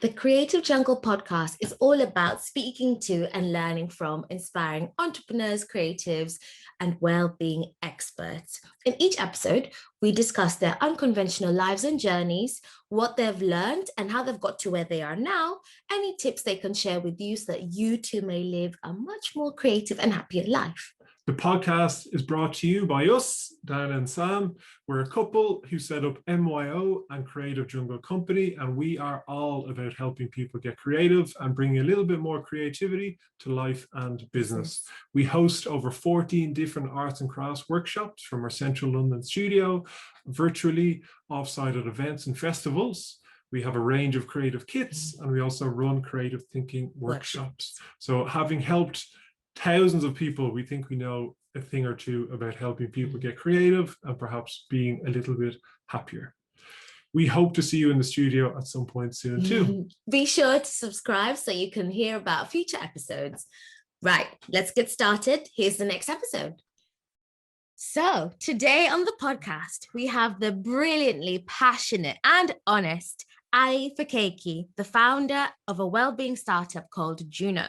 The Creative Jungle podcast is all about speaking to and learning from inspiring entrepreneurs, creatives, and well-being experts. In each episode, we discuss their unconventional lives and journeys, what they've learned and how they've got to where they are now, any tips they can share with you so that you too may live a much more creative and happier life. The podcast is brought to you by us, Dan and Sam. We're a couple who set up MYO and Creative Jungle Company, and we are all about helping people get creative and bringing a little bit more creativity to life and business. We host over 14 different arts and crafts workshops from our central London studio, virtually offsite at events and festivals. We have a range of creative kits, and we also run creative thinking workshops. So having helped thousands of people, we think we know a thing or two about helping people get creative and perhaps being a little bit happier. We hope to see you in the studio at some point soon too. Be sure to subscribe so you can hear about future episodes. Right, let's get started. Here's the next episode. So today on the podcast, we have the brilliantly passionate and honest Ally Fekaiki, the founder of a wellbeing startup called Juno,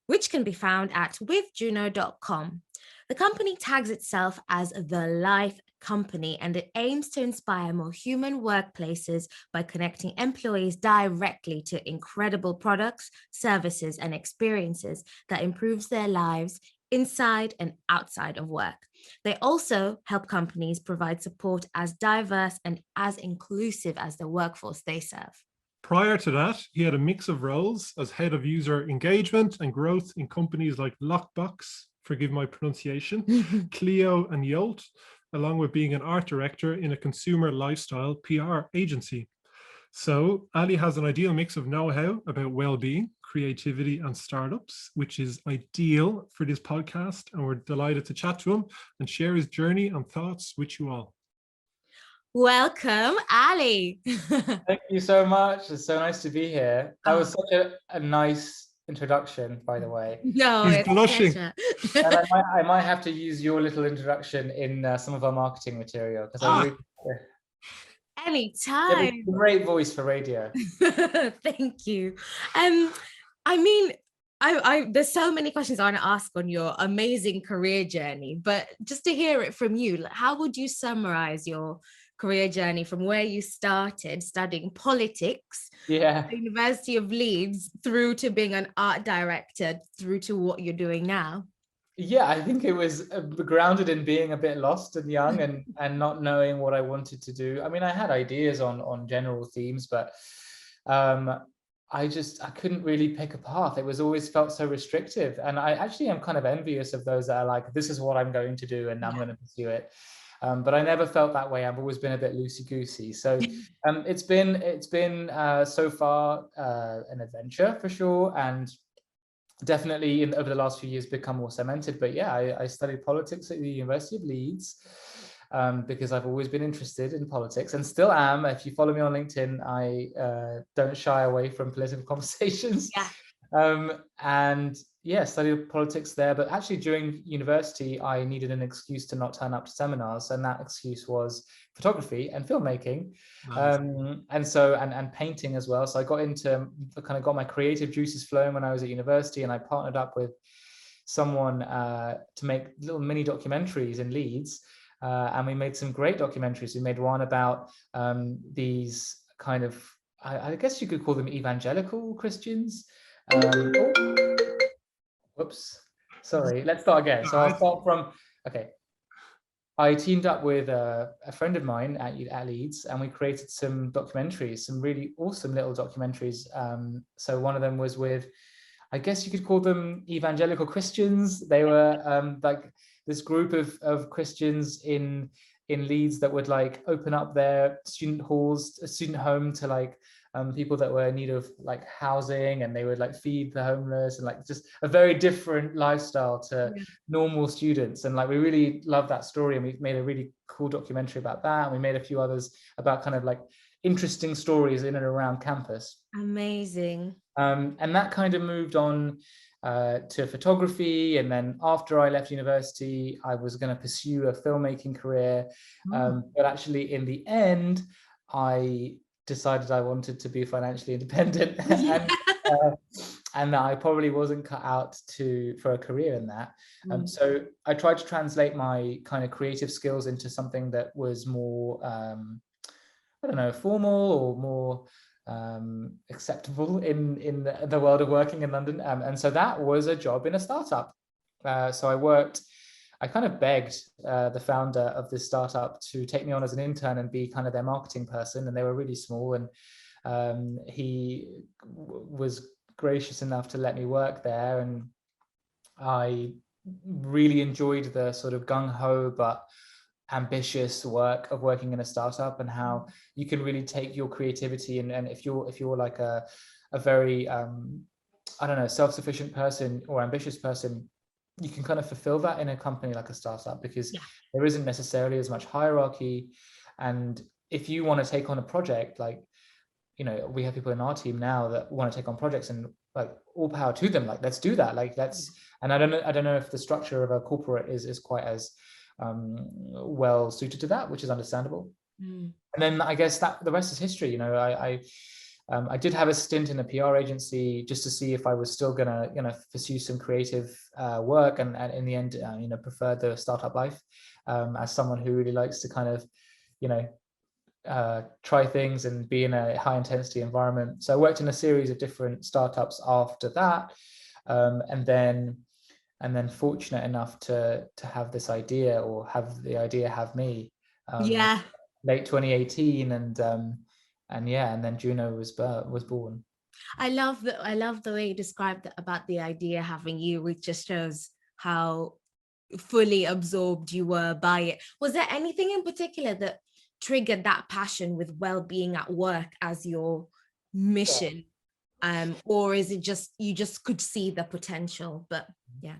which can be found at withjuno.com. The company tags itself as the Life Company, and it aims to inspire more human workplaces by connecting employees directly to incredible products, services, and experiences that improves their lives inside and outside of work. They also help companies provide support as diverse and as inclusive as the workforce they serve. Prior to that, he had a mix of roles as head of user engagement and growth in companies like Lockbox, forgive my pronunciation, Clio and Yolt, along with being an art director in a consumer lifestyle PR agency. So Ally has an ideal mix of know-how about well-being, creativity and startups, which is ideal for this podcast. And we're delighted to chat to him and share his journey and thoughts with you all. Welcome, Ally. Thank you so much. It's so nice to be here. That was such a nice introduction, by the way. No, He's it's blushing. And I might have to use your little introduction in some of our marketing material because I really anytime. Great voice for radio. Thank you. I mean, I there's so many questions I want to ask on your amazing career journey, but just to hear it from you, how would you summarize your career journey from where you started studying politics at the University of Leeds through to being an art director through to what you're doing now? Yeah, I think it was grounded in being a bit lost and young and not knowing what I wanted to do. I mean, I had ideas on general themes, but I couldn't really pick a path. It was always felt so restrictive. And I actually am kind of envious of those that are like, this is what I'm going to do and I'm going to pursue it. But I never felt that way. I've always been a bit loosey-goosey. So it's been so far an adventure for sure, and definitely over the last few years become more cemented. But yeah, I studied politics at the University of Leeds because I've always been interested in politics and still am. If you follow me on LinkedIn, I don't shy away from political conversations. And yeah, studied politics there. But actually during university, I needed an excuse to not turn up to seminars. And that excuse was photography and filmmaking. Nice. And painting as well. So I got my creative juices flowing when I was at university, and I partnered up with someone to make little mini documentaries in Leeds. And we made some great documentaries. We made one about these kind of, I guess you could call them evangelical Christians. Whoops, sorry, let's start again. So I'll start from, okay. I teamed up with a friend of mine at Leeds, and we created some documentaries, some really awesome little documentaries. So one of them was with, I guess you could call them evangelical Christians. They were like this group of Christians in Leeds that would like open up their student home to like people that were in need of like housing, and they would like feed the homeless, and like just a very different lifestyle to normal students. And like we really loved that story, and we made a really cool documentary about that, and we made a few others about kind of like interesting stories in and around campus. Amazing. And that kind of moved on to photography. And then after I left university, I was going to pursue a filmmaking career. But actually in the end, I decided I wanted to be financially independent, Yeah. and I probably wasn't cut out for a career in that. So I tried to translate my kind of creative skills into something that was more, I don't know, formal or more acceptable in the world of working in London. And so that was a job in a startup. So I kind of begged the founder of this startup to take me on as an intern and be kind of their marketing person. And they were really small, and he was gracious enough to let me work there. And I really enjoyed the sort of gung-ho but ambitious work of working in a startup, and how you can really take your creativity, and if you're like a very I don't know, self-sufficient person or ambitious person, you can kind of fulfill that in a company like a startup, because there isn't necessarily as much hierarchy. And if you want to take on a project, like, you know, we have people in our team now that want to take on projects, and like, all power to them, like, let's do that, like, let's. And I don't know if the structure of a corporate is quite as well suited to that, which is understandable. And then I guess that the rest is history. You know, I did have a stint in a PR agency just to see if I was still gonna, you know, pursue some creative work, and in the end, you know, preferred the startup life, as someone who really likes to kind of, you know, try things and be in a high intensity environment. So I worked in a series of different startups after that, and then fortunate enough to have this idea, or have the idea have me, late 2018, and then Juno was born. I love the way you described about the idea having you, which just shows how fully absorbed you were by it. Was there anything in particular that triggered that passion with well-being at work as your mission? Or is it just you just could see the potential? But yeah.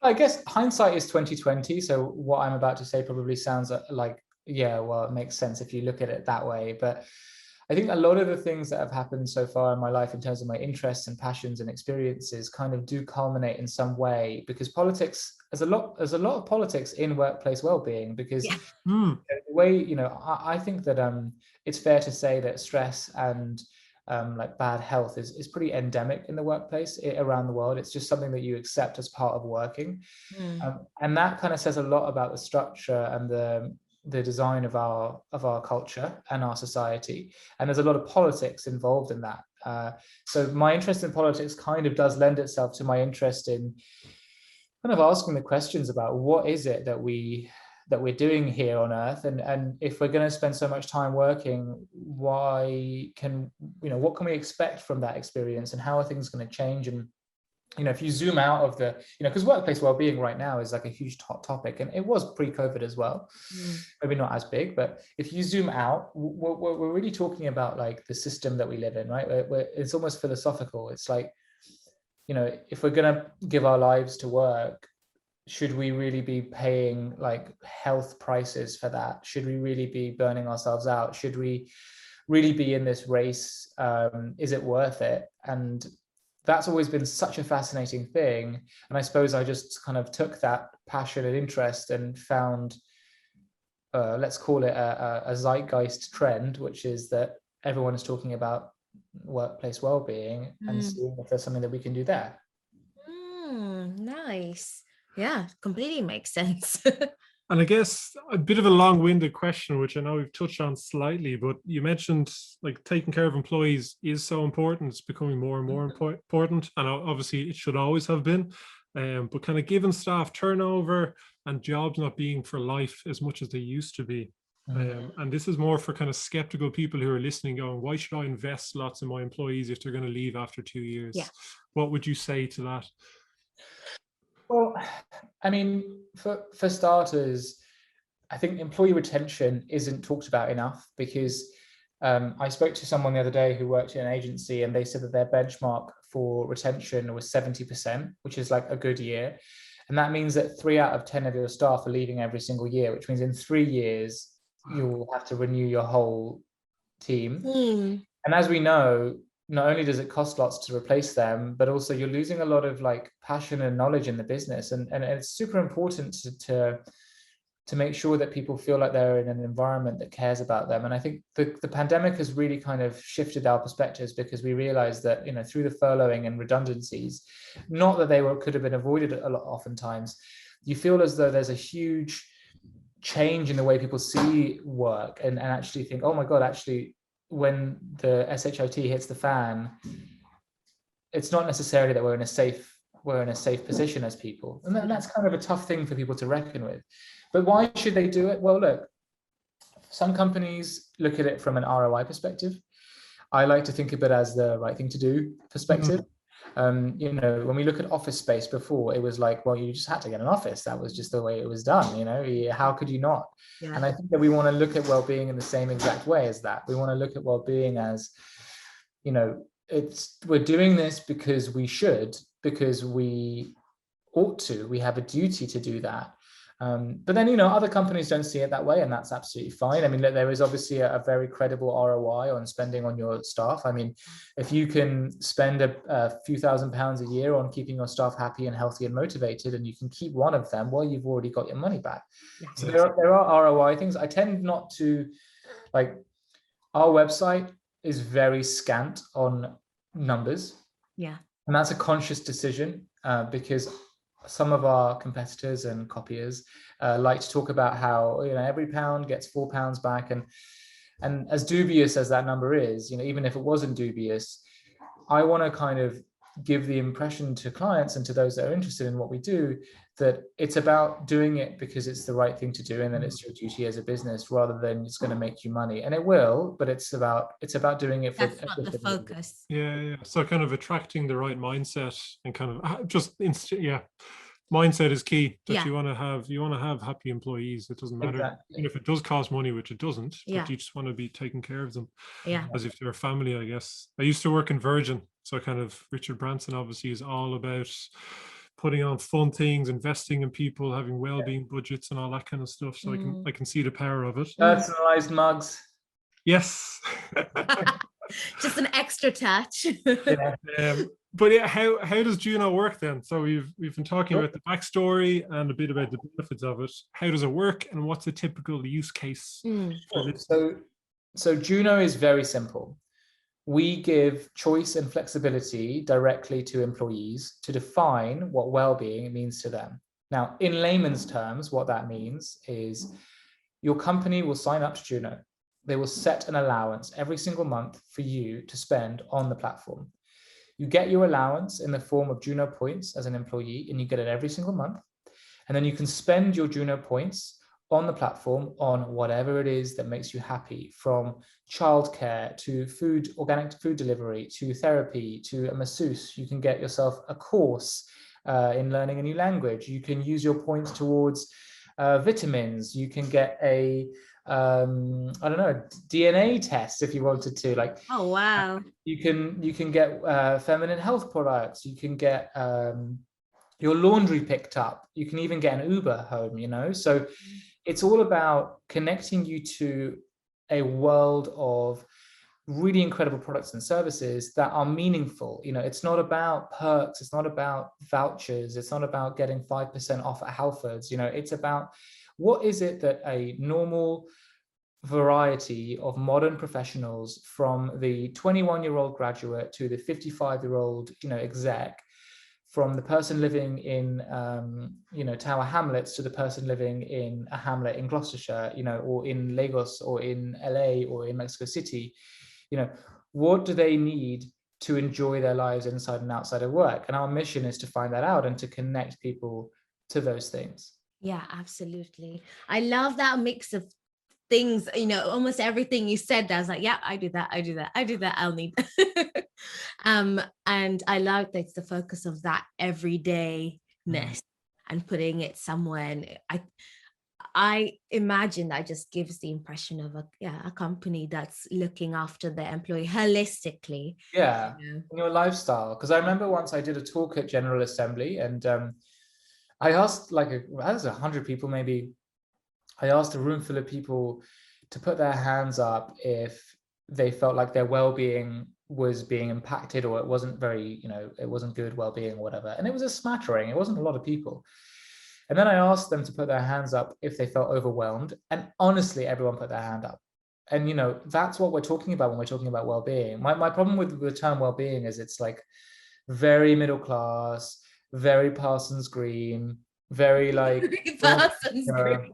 I guess hindsight is 2020. So what I'm about to say probably sounds like, yeah, well, it makes sense if you look at it that way. But I think a lot of the things that have happened so far in my life, in terms of my interests and passions and experiences, kind of do culminate in some way, because politics, there's a lot of politics in workplace well-being, because the way, you know, I think that it's fair to say that stress and like bad health is pretty endemic in the workplace around the world. It's just something that you accept as part of working. And that kind of says a lot about the structure and the design of our culture and our society. And there's a lot of politics involved in that. So my interest in politics kind of does lend itself to my interest in kind of asking the questions about what is it that we're doing here on Earth, and if we're going to spend so much time working, what can we expect from that experience, and how are things going to change? And, you know, if you zoom out of the, you know, because workplace well-being right now is like a huge hot topic, and it was pre-COVID as well, maybe not as big, but if you zoom out, we're really talking about like the system that we live in, right? It's almost philosophical. It's like, you know, if we're going to give our lives to work, should we really be paying like health prices for that? Should we really be burning ourselves out? Should we really be in this race? Is it worth it? And that's always been such a fascinating thing. And I suppose I just kind of took that passion and interest and found, let's call it a zeitgeist trend, which is that everyone is talking about workplace well-being, and seeing if there's something that we can do there. Nice. Yeah, completely makes sense. And I guess a bit of a long-winded question, which I know we've touched on slightly, but you mentioned like taking care of employees is so important. It's becoming more and more important. And obviously it should always have been. But kind of given staff turnover and jobs not being for life as much as they used to be. And this is more for kind of skeptical people who are listening going, why should I invest lots in my employees if they're going to leave after 2 years? Yeah. What would you say to that? Well, I mean, for starters, I think employee retention isn't talked about enough, because I spoke to someone the other day who worked in an agency, and they said that their benchmark for retention was 70%, which is like a good year. And that means that 3 out of 10 of your staff are leaving every single year, which means in 3 years, you'll have to renew your whole team. And as we know, not only does it cost lots to replace them, but also you're losing a lot of like passion and knowledge in the business. And it's super important to to make sure that people feel like they're in an environment that cares about them. And I think the pandemic has really kind of shifted our perspectives, because we realized that, you know, through the furloughing and redundancies, not that they could have been avoided a lot oftentimes, you feel as though there's a huge change in the way people see work, and actually think, oh my God, actually, when the SHIT hits the fan, it's not necessarily that we're in a safe position as people. And that's kind of a tough thing for people to reckon with. But why should they do it? Well, look, some companies look at it from an ROI perspective. I like to think of it as the right thing to do perspective. You know, when we look at office space before, it was like, well, you just had to get an office. That was just the way it was done. You know, how could you not? Yeah. And I think that we want to look at well-being in the same exact way as that. We want to look at well-being as, you know, we're doing this because we should, because we ought to, we have a duty to do that. But then, you know, other companies don't see it that way, and that's absolutely fine. I mean, there is obviously a very credible ROI on spending on your staff. I mean, if you can spend a few £1,000s a year on keeping your staff happy and healthy and motivated, and you can keep one of them, well, you've already got your money back. Yes. So there are ROI things. I tend not to, like, our website is very scant on numbers. Yeah. And that's a conscious decision, because some of our competitors and copiers like to talk about how, you know, every pound gets £4 back, and as dubious as that number is, you know, even if it wasn't dubious, I want to kind of give the impression to clients and to those that are interested in what we do, that it's about doing it because it's the right thing to do, and then it's your duty as a business, rather than it's going to make you money. And it will, but it's about doing it for, that's not the focus. Yeah. So kind of attracting the right mindset, and kind of just mindset is key. That you want to have happy employees. It doesn't matter. Exactly. And if it does cost money, which it doesn't, but you just want to be taking care of them as if they're a family, I guess. I used to work in Virgin, so kind of Richard Branson obviously is all about putting on fun things, investing in people, having well-being budgets and all that kind of stuff. So I can see the power of it. Personalized mugs. Yes. Just an extra touch. But yeah, how does Juno work then? So we've been talking about the backstory and a bit about the benefits of it. How does it work, and what's a typical use case for this? So Juno is very simple. We give choice and flexibility directly to employees to define what well-being means to them. Now, in layman's terms, what that means is your company will sign up to Juno. They will set an allowance every single month for you to spend on the platform. You get your allowance in the form of Juno points as an employee, and you get it every single month. And then you can spend your Juno points on the platform on whatever it is that makes you happy, from childcare to organic food delivery, to therapy, to a masseuse. You can get yourself a course in learning a new language. You can use your points towards vitamins. You can get a DNA test if you wanted to. Like, oh wow! You can get feminine health products. You can get your laundry picked up. You can even get an Uber home. You know, so it's all about connecting you to a world of really incredible products and services that are meaningful. You know, it's not about perks. It's not about vouchers. It's not about getting 5% off at Halfords. You know, it's about what is it that a normal variety of modern professionals, from the 21-year-old graduate to the 55-year-old, you know, exec, from the person living in, you know, Tower Hamlets to the person living in a hamlet in Gloucestershire, you know, or in Lagos or in LA or in Mexico City, you know, what do they need to enjoy their lives inside and outside of work? And our mission is to find that out and to connect people to those things. Yeah, absolutely. I love that mix of things, you know, almost everything you said, I was like, yeah, I do that, I'll need and I love that it's the focus of that everydayness and putting it somewhere. And I imagine that just gives the impression of a company that's looking after their employee holistically. Yeah, you know? In your lifestyle. Because I remember once I did a talk at General Assembly, and I asked, like, I was 100 people maybe. I asked a room full of people to put their hands up if they felt like their well-being was being impacted, or it wasn't very, you know, it wasn't good well-being or whatever. And it was a smattering. It wasn't a lot of people. And then I asked them to put their hands up if they felt overwhelmed. And honestly, everyone put their hand up. And, you know, that's what we're talking about when we're talking about well-being. My problem with the term well-being is it's like very middle class, very Parsons Green, very like Parsons Green.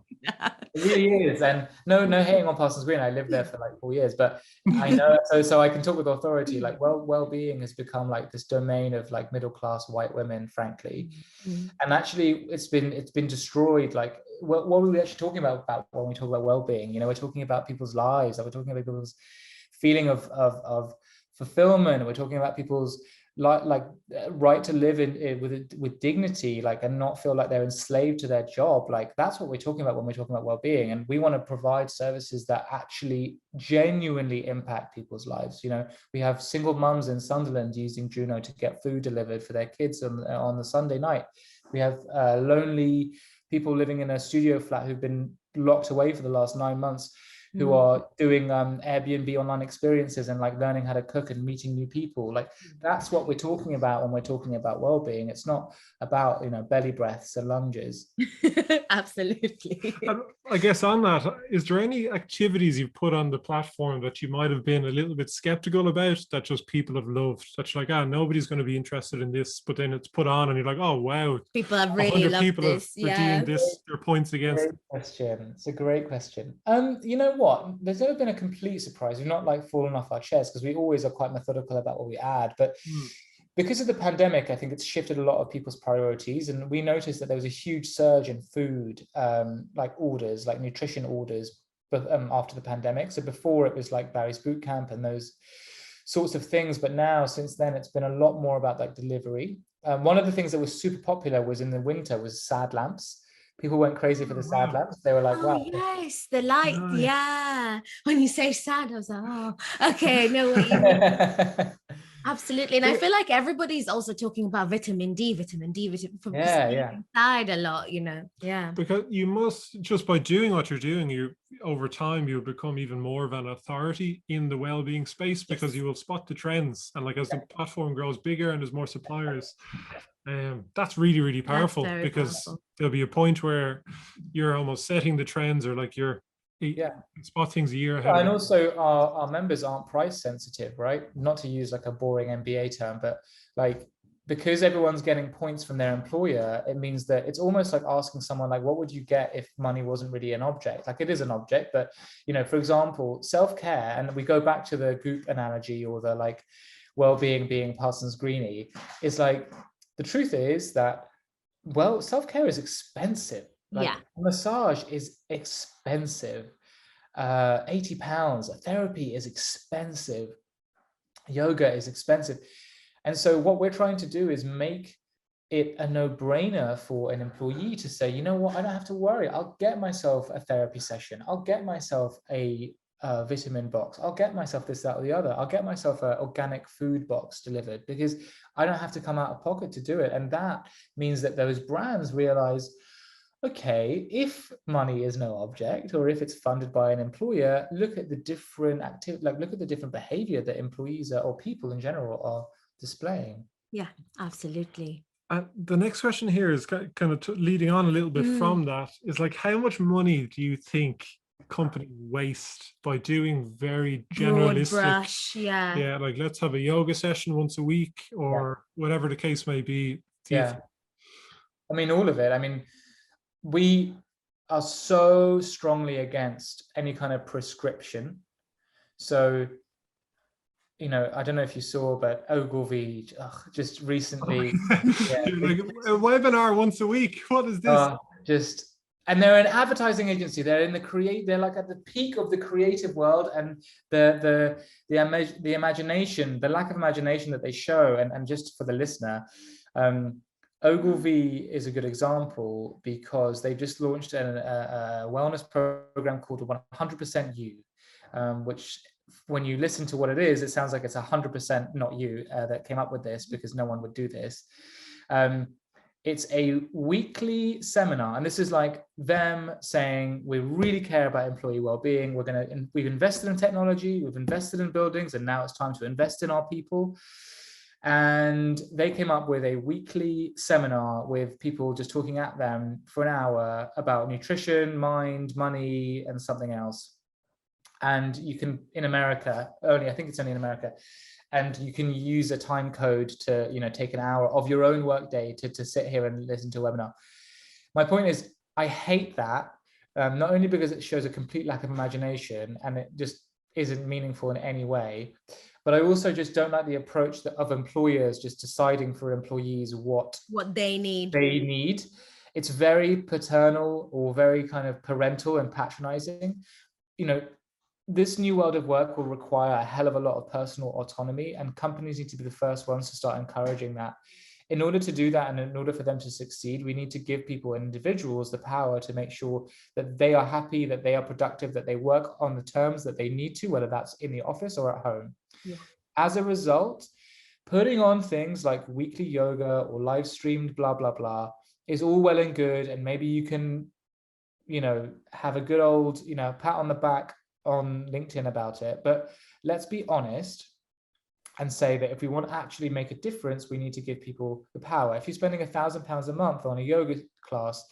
It really is. And no hating on Parsons Green. I lived there for like 4 years, but I know, so I can talk with authority. Like, well-being has become like this domain of like middle class white women, frankly. And actually, it's been destroyed. Like, what are we actually talking about when we talk about well-being? You know, we're talking about people's lives. We're talking about people's feeling of fulfillment. We're talking about people's right to live with dignity, like, and not feel like they're enslaved to their job. Like, that's what we're talking about when we're talking about well-being. And we want to provide services that actually genuinely impact people's lives. You know, we have single mums in Sunderland using Juno to get food delivered for their kids on the Sunday night. We have lonely people living in a studio flat who've been locked away for the last 9 months, who are doing Airbnb online experiences and like learning how to cook and meeting new people. Like, that's what we're talking about when we're talking about well-being. It's not about, you know, belly breaths and lunges. Absolutely. I guess on that, is there any activities you've put on the platform that you might have been a little bit skeptical about that just people have loved? That's like, nobody's going to be interested in this, but then it's put on and you're like, oh wow, people have really loved people this. have redeemed this, their points against. Great question. It's a great question. You know what? There's never been a complete surprise. We've not like fallen off our chairs, because we always are quite methodical about what we add. But because of the pandemic, I think it's shifted a lot of people's priorities. And we noticed that there was a huge surge in food, like orders, like nutrition orders, after the pandemic. So before, it was like Barry's Bootcamp and those sorts of things. But now, since then, it's been a lot more about like delivery. One of the things that was super popular was in the winter was sad lamps. People went crazy for the sad lamps. They were like, wow. Yes, the light. Yeah. When you say sad, I was like, oh, okay, I know what you mean. Absolutely. And I feel like everybody's also talking about vitamin D from inside a lot, you know. Yeah. Because you must, just by doing what you're doing, you over time you'll become even more of an authority in the well-being space, because you will spot the trends. And like, as the platform grows bigger and there's more suppliers, that's really, really powerful, because there'll be a point where you're almost setting the trends, or like you're spot things a year ahead. And also our members aren't price sensitive, right? Not to use like a boring MBA term, but like, because everyone's getting points from their employer, it means that it's almost like asking someone like, what would you get if money wasn't really an object? Like, it is an object, but, you know, for example, self-care, and we go back to the goop analogy, or the like well-being being Parsons Greeny, is like, the truth is that, well, self-care is expensive. Like, massage is expensive. 80 pounds. Therapy is expensive. Yoga is expensive. And so what we're trying to do is make it a no-brainer for an employee to say, you know what, I don't have to worry. I'll get myself a therapy session. I'll get myself a vitamin box. I'll get myself this, that, or the other. I'll get myself an organic food box delivered, because I don't have to come out of pocket to do it. And that means that those brands realize, okay, if money is no object, or if it's funded by an employer, look at the different look at the different behavior that employees or people in general are displaying. Yeah, absolutely. The next question here is kind of leading on a little bit from that, is like, how much money do you think companies waste by doing very generalistic broad brush, like, let's have a yoga session once a week, or whatever the case may be? I mean, all of it. I mean, we are so strongly against any kind of prescription. So, you know, I don't know if you saw, but Ogilvy just recently like a webinar once a week. What is this? And they're an advertising agency. They're in they're like at the peak of the creative world, and the imagination, the lack of imagination that they show. And just for the listener, Ogilvy is a good example, because they've just launched a wellness program called 100% You, which, when you listen to what it is, it sounds like it's 100% not you that came up with this, because no one would do this. It's a weekly seminar, and this is like them saying, we really care about employee well-being. We've invested in technology, we've invested in buildings, and now it's time to invest in our people. And they came up with a weekly seminar with people just talking at them for an hour about nutrition, mind, money, and something else. And you can, in America, I think it's only in America, and you can use a time code to, take an hour of your own workday to sit here and listen to a webinar. My point is, I hate that, not only because it shows a complete lack of imagination and it just isn't meaningful in any way, but I also just don't like the approach of employers just deciding for employees what they need. It's very paternal or very kind of parental and patronizing. This new world of work will require a hell of a lot of personal autonomy, and companies need to be the first ones to start encouraging that. In order to do that, and in order for them to succeed, we need to give people and individuals the power to make sure that they are happy, that they are productive, that they work on the terms that they need to, whether that's in the office or at home. Yeah. As a result, putting on things like weekly yoga or live streamed blah, blah, blah is all well and good. And maybe you can, have a good old, pat on the back on LinkedIn about it. But let's be honest and say that if we want to actually make a difference, we need to give people the power. If you're spending £1,000 a month on a yoga class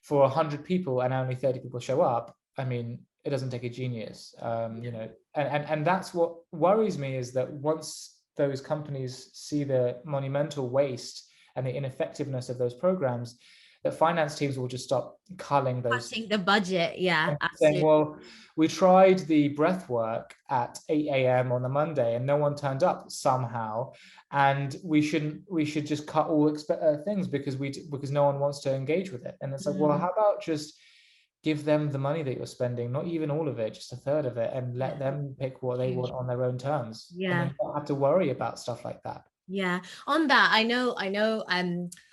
for 100 people and only 30 people show up, I mean, it doesn't take a genius, and that's what worries me, is that once those companies see the monumental waste and the ineffectiveness of those programs, that finance teams will just stop culling those. Cutting the budget, yeah, absolutely. Saying, well, we tried the breath work at 8 a.m. on the Monday and no one turned up somehow, and we should just cut all things because no one wants to engage with it. And it's like, well, how about just give them the money that you're spending, not even all of it, just a third of it, and let them pick what they want on their own terms. Yeah, and you don't have to worry about stuff like that. Yeah, on that, I know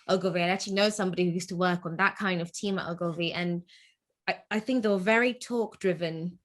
Ogilvy. I actually know somebody who used to work on that kind of team at Ogilvy, and I think they were very talk driven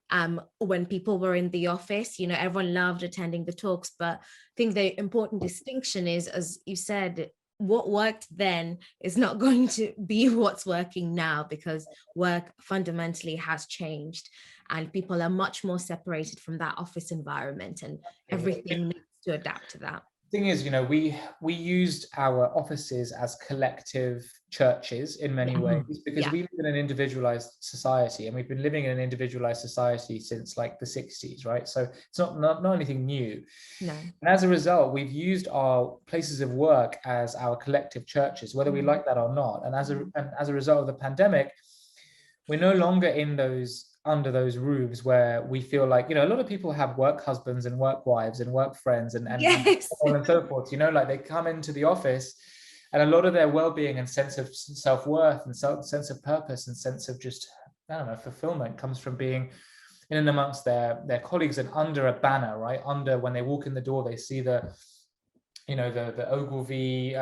when people were in the office. Everyone loved attending the talks, but I think the important distinction is, as you said, what worked then is not going to be what's working now, because work fundamentally has changed and people are much more separated from that office environment, and everything needs to adapt to that. Thing is, we used our offices as collective churches in many ways, because we live in an individualized society, and we've been living in an individualized society since like the 60s, right? So it's not anything new. No. And as a result, we've used our places of work as our collective churches, whether we like that or not. And as a result of the pandemic, we're no longer under those roofs where we feel like, a lot of people have work husbands and work wives and work friends and yes. so on and so forth, like they come into the office and a lot of their well-being and sense of self-worth and sense of purpose and sense of just, fulfillment comes from being in and amongst their colleagues and under a banner, right? When they walk in the door, they see the Ogilvy,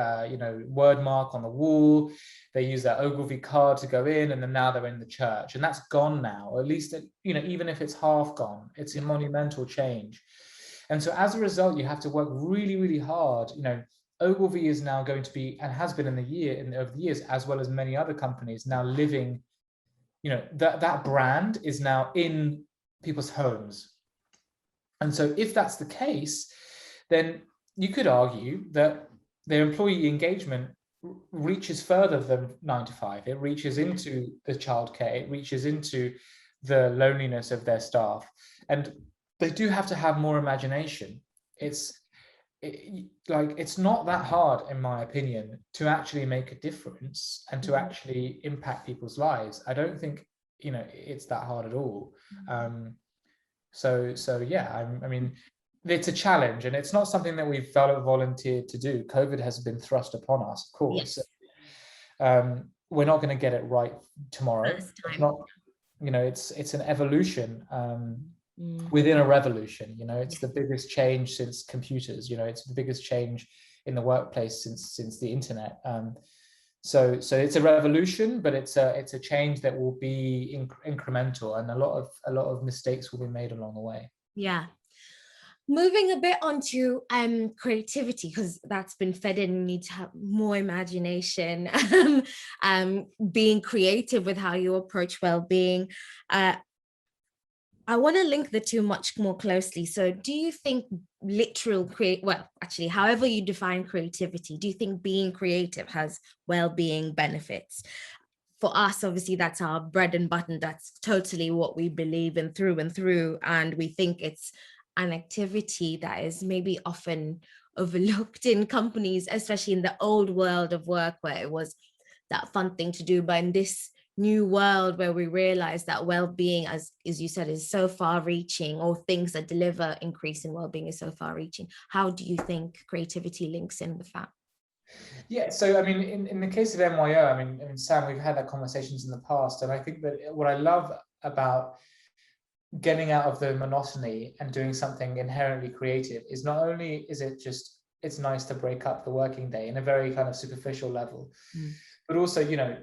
word mark on the wall. They use that Ogilvy card to go in, and then now they're in the church, and that's gone now. At least, even if it's half gone, it's a monumental change. And so as a result, you have to work really, really hard. Ogilvy is now going to be, and has been over the years, as well as many other companies, now living, that brand is now in people's homes. And so if that's the case, then you could argue that their employee engagement reaches further than 9 to 5. It reaches into the childcare, it reaches into the loneliness of their staff. And they do have to have more imagination. It's not that hard, in my opinion, to actually make a difference and to actually impact people's lives. I don't think, it's that hard at all. So yeah, I mean, it's a challenge, and it's not something that we've volunteered to do. COVID has been thrust upon us, of course. Yes. We're not going to get it right tomorrow. It's not, it's an evolution within a revolution. It's the biggest change since computers. It's the biggest change in the workplace since the internet. So it's a revolution, but it's a change that will be incremental, and a lot of mistakes will be made along the way. Yeah. Moving a bit onto creativity, because that's been fed in. You need to have more imagination, being creative with how you approach well-being. I want to link the two much more closely. So do you think literal well, actually, however you define creativity, do you think being creative has well-being benefits? For us, obviously, that's our bread and butter. That's totally what we believe in through and through. And we think it's an activity that is maybe often overlooked in companies, especially in the old world of work where it was that fun thing to do. But in this new world where we realize that well-being, as you said, is so far-reaching, or things that deliver increase in well-being is so far-reaching, how do you think creativity links in with that? Yeah, so I mean, in the case of MYO, I mean, Sam, we've had that conversations in the past, and I think that what I love about getting out of the monotony and doing something inherently creative is not only is it just, it's nice to break up the working day in a very kind of superficial level, but also, you know,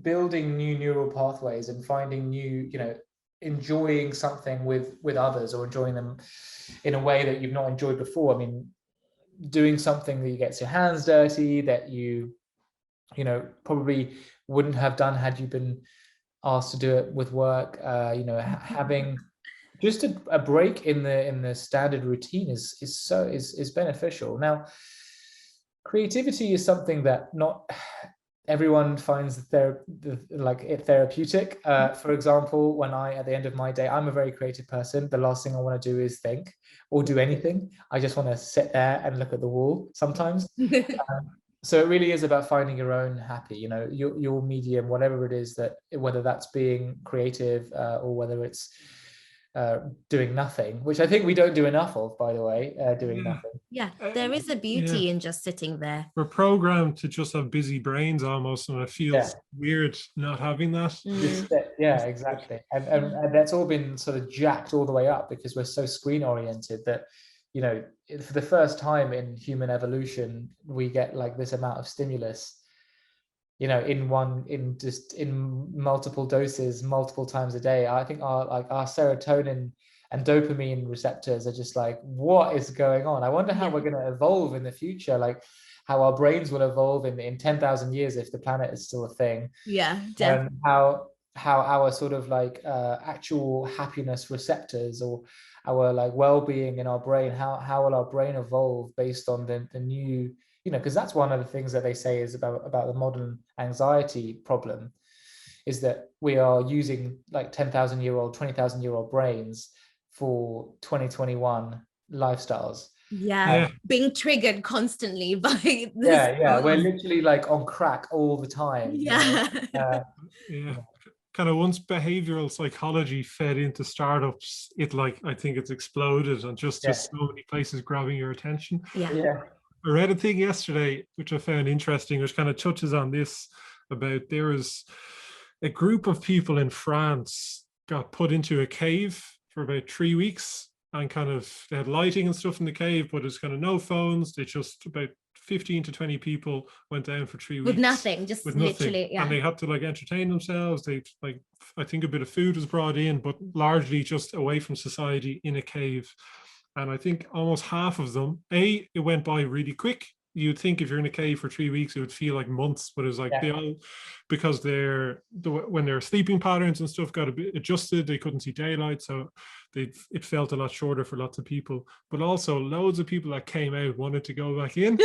building new neural pathways and finding new, you know, enjoying something with others, or enjoying them in a way that you've not enjoyed before. I mean, doing something that gets your hands dirty, that you know, probably wouldn't have done had you been asked to do it with work. You know, having just a break in the standard routine is beneficial. Now, creativity is something that not everyone finds therapeutic. For example, when at the end of my day, I'm a very creative person. The last thing I want to do is think or do anything. I just want to sit there and look at the wall sometimes. So it really is about finding your own happy, you know, your medium, whatever it is, that whether that's being creative or whether it's doing nothing, which I think we don't do enough of, by the way, doing nothing. Yeah, there is a beauty in just sitting there. We're programmed to just have busy brains almost, and it feels weird not having that. Yeah, exactly. And that's all been sort of jacked all the way up because we're so screen oriented that, you know, for the first time in human evolution, we get like this amount of stimulus, you know, in multiple doses, multiple times a day. I think our serotonin and dopamine receptors are just like, what is going on? I wonder how we're going to evolve in the future, like how our brains will evolve in 10,000 years if the planet is still a thing. Yeah, definitely. And how our sort of like actual happiness receptors, or our like well-being in our brain, how will our brain evolve based on the new, you know, because that's one of the things that they say is about the modern anxiety problem, is that we are using like 10,000-year-old, 20,000-year-old brains for 2021 lifestyles. Being triggered constantly by this. We're literally like on crack all the time. Kind of once behavioral psychology fed into startups, I think it's exploded, and just so many places grabbing your attention. I read a thing yesterday which I found interesting, which kind of touches on this, about there was a group of people in France got put into a cave for about 3 weeks, and kind of they had lighting and stuff in the cave, but there's kind of no phones. They just, about 15 to 20 people went down for 3 weeks with nothing, just with literally and they had to like entertain themselves. They like, I think a bit of food was brought in, but largely just away from society in a cave. And I think almost half of them, it went by really quick. You'd think if you're in a cave for 3 weeks, it would feel like months, but it was like they all, because when their sleeping patterns and stuff got a bit adjusted, they couldn't see daylight, so it felt a lot shorter for lots of people. But also loads of people that came out wanted to go back in.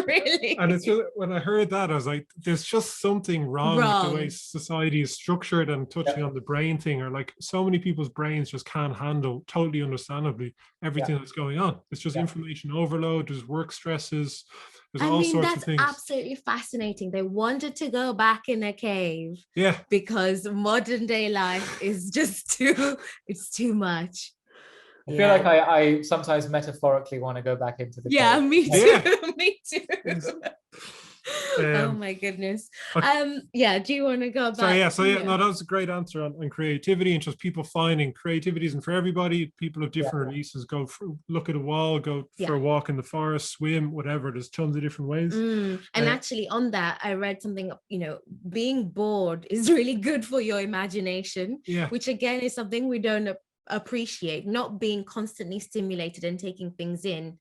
Really? And it's just, when I heard that, I was like, there's just something wrong with the way society is structured. And touching on the brain thing, or like so many people's brains just can't handle, totally understandably, everything that's going on. It's just information overload, there's work stresses, there's all sorts of things. That's absolutely fascinating. They wanted to go back in a cave because modern day life is just it's too much. I feel like I sometimes metaphorically want to go back into the cave. Me too. Me too. Oh my goodness. Do you want to go back? No, that was a great answer on creativity, and just people finding creativity isn't for everybody. People have different releases. Look at a wall, go for a walk in the forest, swim, whatever. There's tons of different ways. And actually on that, I read something, you know, being bored is really good for your imagination, which again is something we don't appreciate. Not being constantly stimulated and taking things in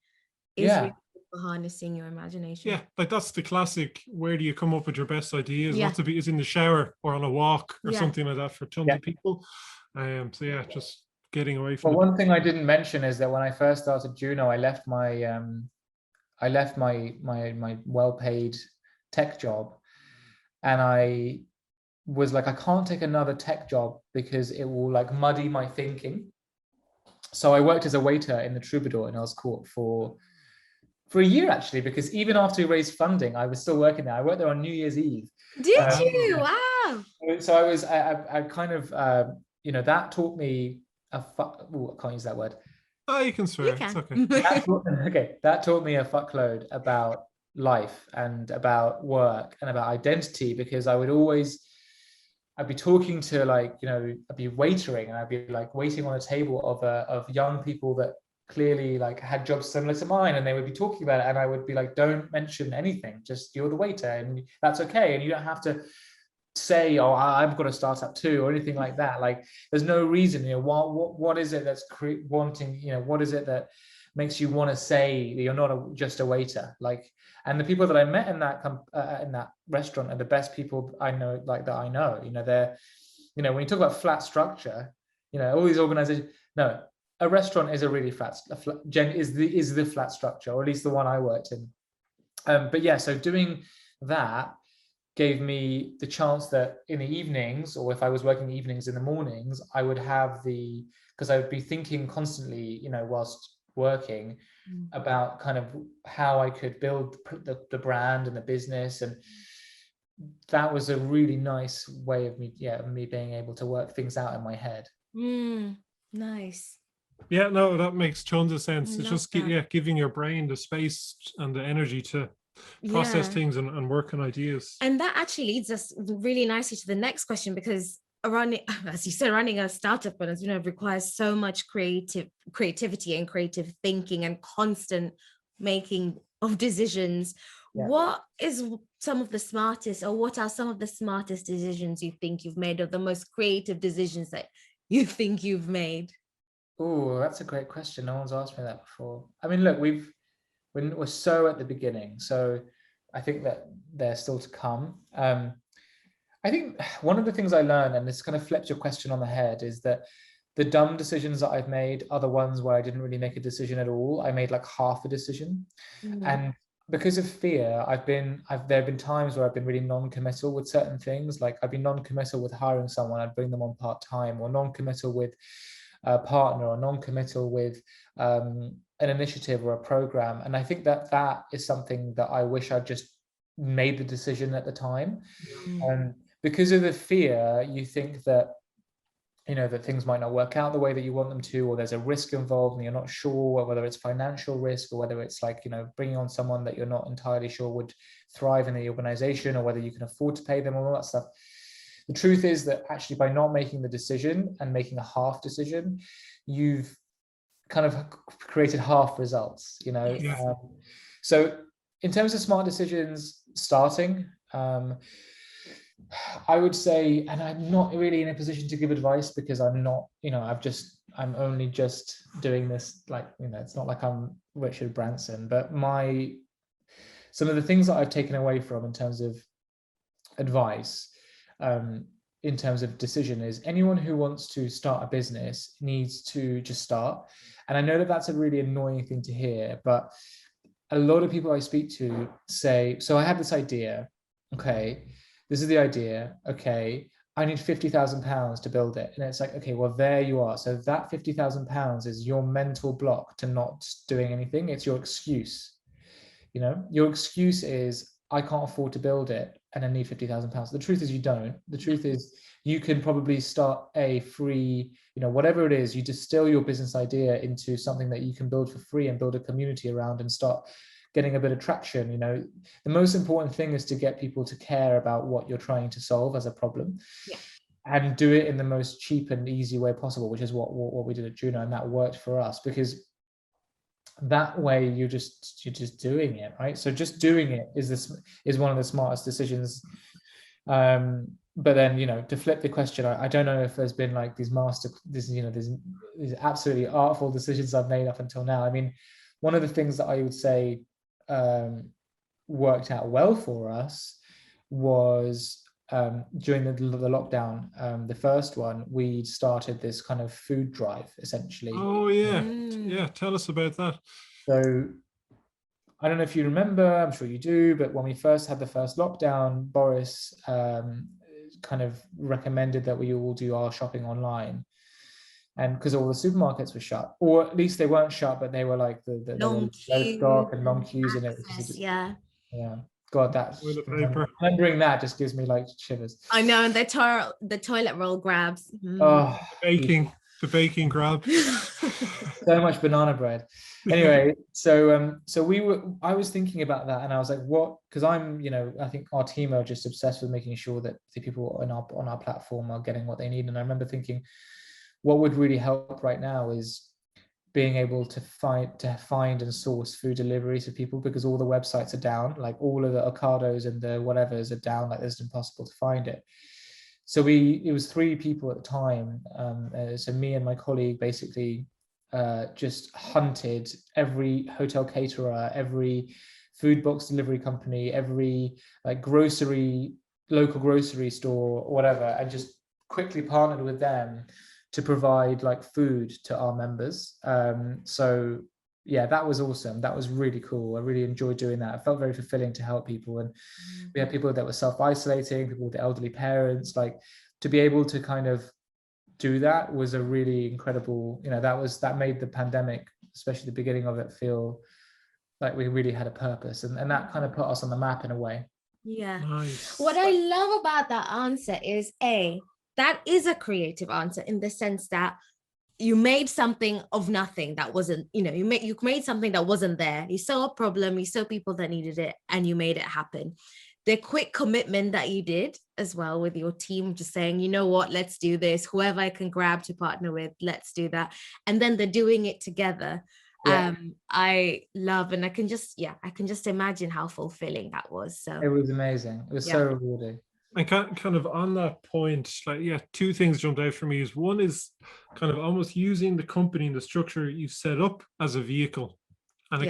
is really for harnessing your imagination. Like that's the classic, where do you come up with your best ideas? Lots of it is in the shower or on a walk or something like that for tons of people. Just getting away from Well, one thing I didn't mention is that when I first started Juno, I left my well-paid tech job, and I was like, I can't take another tech job because it will like muddy my thinking. So I worked as a waiter in the Troubadour in Court for a year, actually, because even after we raised funding, I was still working there. I worked there on New Year's Eve. Did you? Wow. So I kind of, that taught me I can't use that word. Oh, you can swear. You can. It's okay. That taught me a fuckload about life and about work and about identity, because I'd be talking to I'd be waitering, and I'd be like waiting on a table of young people that clearly like had jobs similar to mine, and they would be talking about it, and I would be like, don't mention anything, just you're the waiter and that's okay, and you don't have to say, oh, I've got a startup too, or anything like that. Like, there's no reason, what is it that's wanting, what is it that makes you want to say that you're not just a waiter? Like, and the people that I met in that restaurant are the best people I know, they're, when you talk about flat structure, all these organizations, no, a restaurant is a really is the flat structure, or at least the one I worked in. But yeah, so doing that gave me the chance that in the evenings, or if I was working evenings in the mornings, I would have because I would be thinking constantly, whilst working, about kind of how I could build the brand and the business. And that was a really nice way of me being able to work things out in my head. Nice. Yeah, no, that makes tons of sense. It's just giving your brain the space and the energy to process things and work on ideas. And that actually leads us really nicely to the next question, because as you said, running a startup, and as you know, requires so much creativity and creative thinking and constant making of decisions. What is some of the smartest, or what are some of the smartest decisions you think you've made, or the most creative decisions that you think you've made? Oh, that's a great question. No one's asked me that before. I mean, look, we're so at the beginning, so I think that they're still to come. I think one of the things I learned, and this kind of flips your question on the head, is that the dumb decisions that I've made are the ones where I didn't really make a decision at all. I made like half a decision. And because of fear, there have been times where I've been really non-committal with certain things. Like, I've been non-committal with hiring someone, I'd bring them on part-time, or non-committal with a partner, or non-committal with an initiative or a program. And I think that is something that I wish I'd just made the decision at the time. And because of the fear, you think that that things might not work out the way that you want them to, or there's a risk involved and you're not sure whether it's financial risk, or whether it's like bringing on someone that you're not entirely sure would thrive in the organization, or whether you can afford to pay them, all that stuff. The truth is that actually, by not making the decision and making a half decision, you've kind of created half results, so in terms of smart decisions starting, I would say, and I'm not really in a position to give advice, because I'm not, I'm only just doing this, it's not like I'm Richard Branson, but some of the things that I've taken away from in terms of advice, in terms of decision, is anyone who wants to start a business needs to just start. And I know that that's a really annoying thing to hear, but a lot of people I speak to say, so I have this idea, okay, this is the idea, okay, I need £50,000 to build it. And it's like, okay, well, there you are. So that £50,000 is your mental block to not doing anything. It's your excuse. Your excuse is, I can't afford to build it and I need £50,000. The truth is you don't. The truth is you can probably start a free, whatever it is, you distill your business idea into something that you can build for free and build a community around and start getting a bit of traction. The most important thing is to get people to care about what you're trying to solve as a problem, and do it in the most cheap and easy way possible, which is what we did at Juno, and that worked for us, because that way you're just doing it, right? So just doing it is one of the smartest decisions. But then, to flip the question, I don't know if there's been like these absolutely artful decisions I've made up until now. I mean, one of the things that I would say worked out well for us was during the lockdown, the first one, we started this kind of food drive, essentially. Oh yeah, yeah. Tell us about that. So I don't know if you remember, I'm sure you do, but when we first had the first lockdown, Boris kind of recommended that we all do our shopping online. And because all the supermarkets were shut, or at least they weren't shut, but they were like long queues, dark and long queues in it. Yeah. God, that's remembering that just gives me like shivers. I know, and the toilet roll grabs. Oh, the baking grab. So much banana bread. Anyway, so I was thinking about that, and I was like, what? Because I'm, I think our team are just obsessed with making sure that the people on our platform are getting what they need. And I remember thinking, what would really help right now is being able to find and source food delivery to people, because all the websites are down, like all of the Ocados and the whatevers are down, like it's impossible to find it. So it was 3 people at the time. So me and my colleague basically just hunted every hotel caterer, every food box delivery company, every like local grocery store, or whatever, and just quickly partnered with them to provide like food to our members. So yeah, that was awesome. That was really cool. I really enjoyed doing that. It felt very fulfilling to help people. And we had people that were self-isolating, people with elderly parents, like to be able to kind of do that was a really incredible, that made the pandemic, especially the beginning of it, feel like we really had a purpose, and that kind of put us on the map in a way. Yeah. Nice. What I love about that answer is that is a creative answer, in the sense that you made something of nothing that wasn't, you made something that wasn't there. You saw a problem, you saw people that needed it, and you made it happen. The quick commitment that you did as well with your team, just saying, you know what, let's do this. Whoever I can grab to partner with, let's do that. And then they're doing it together. Yeah. I love, and I can just imagine how fulfilling that was. So it was amazing. It was so rewarding. And kind of on that point, like, 2 things jumped out for me. Is one is kind of almost using the company and the structure you set up as a vehicle, and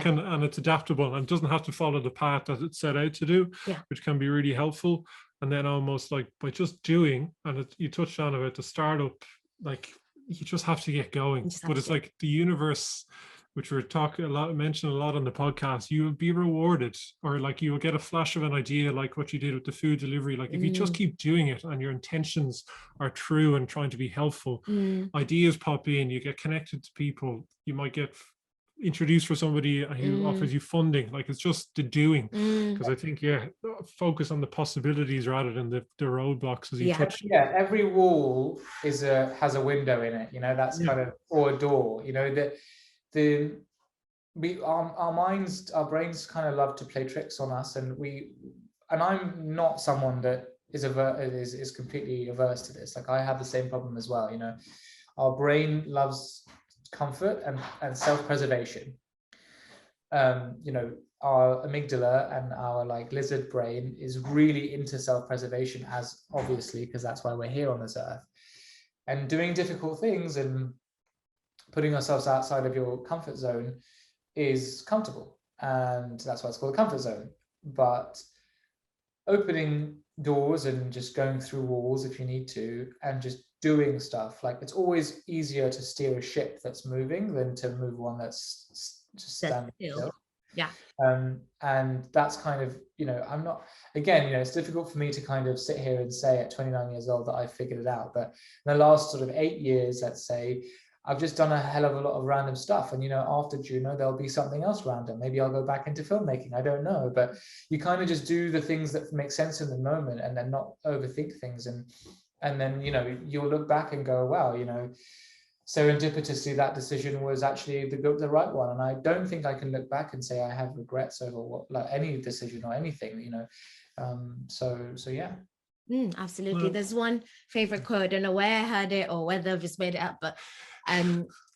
it's adaptable and doesn't have to follow the path that it's set out to do, which can be really helpful. And then almost like by just doing, and you touched on about the startup, like you just have to get going. But it's like the universe, which we're mentioned a lot on the podcast, you will be rewarded, or like you will get a flash of an idea, like what you did with the food delivery. Like if you just keep doing it and your intentions are true and trying to be helpful, ideas pop in, you get connected to people, you might get introduced for somebody who offers you funding. Like it's just the doing, because I think focus on the possibilities rather than the roadblocks, as you touched. Every wall has a window in it, that's kind of, or a door, our brains kind of love to play tricks on us, and I'm not someone that is completely averse to this. Like I have the same problem as well. Our brain loves comfort and self-preservation. Our amygdala and our like lizard brain is really into self-preservation, as obviously, because that's why we're here on this earth, and doing difficult things and putting ourselves outside of your comfort zone is comfortable, and that's why it's called a comfort zone. But opening doors and just going through walls if you need to, and just doing stuff, like it's always easier to steer a ship that's moving than to move one that's just standing still. And that's kind of, I'm not, again, it's difficult for me to kind of sit here and say at 29 years old that I figured it out, but in the last sort of 8 years, let's say, I've just done a hell of a lot of random stuff. And, after Juno, there'll be something else random. Maybe I'll go back into filmmaking. I don't know. But you kind of just do the things that make sense in the moment, and then not overthink things. And then, you'll look back and go, wow, serendipitously, that decision was actually the right one. And I don't think I can look back and say I have regrets over any decision or anything, So yeah. Absolutely. There's one favorite quote. I don't know where I heard it or whether I've just made it up, but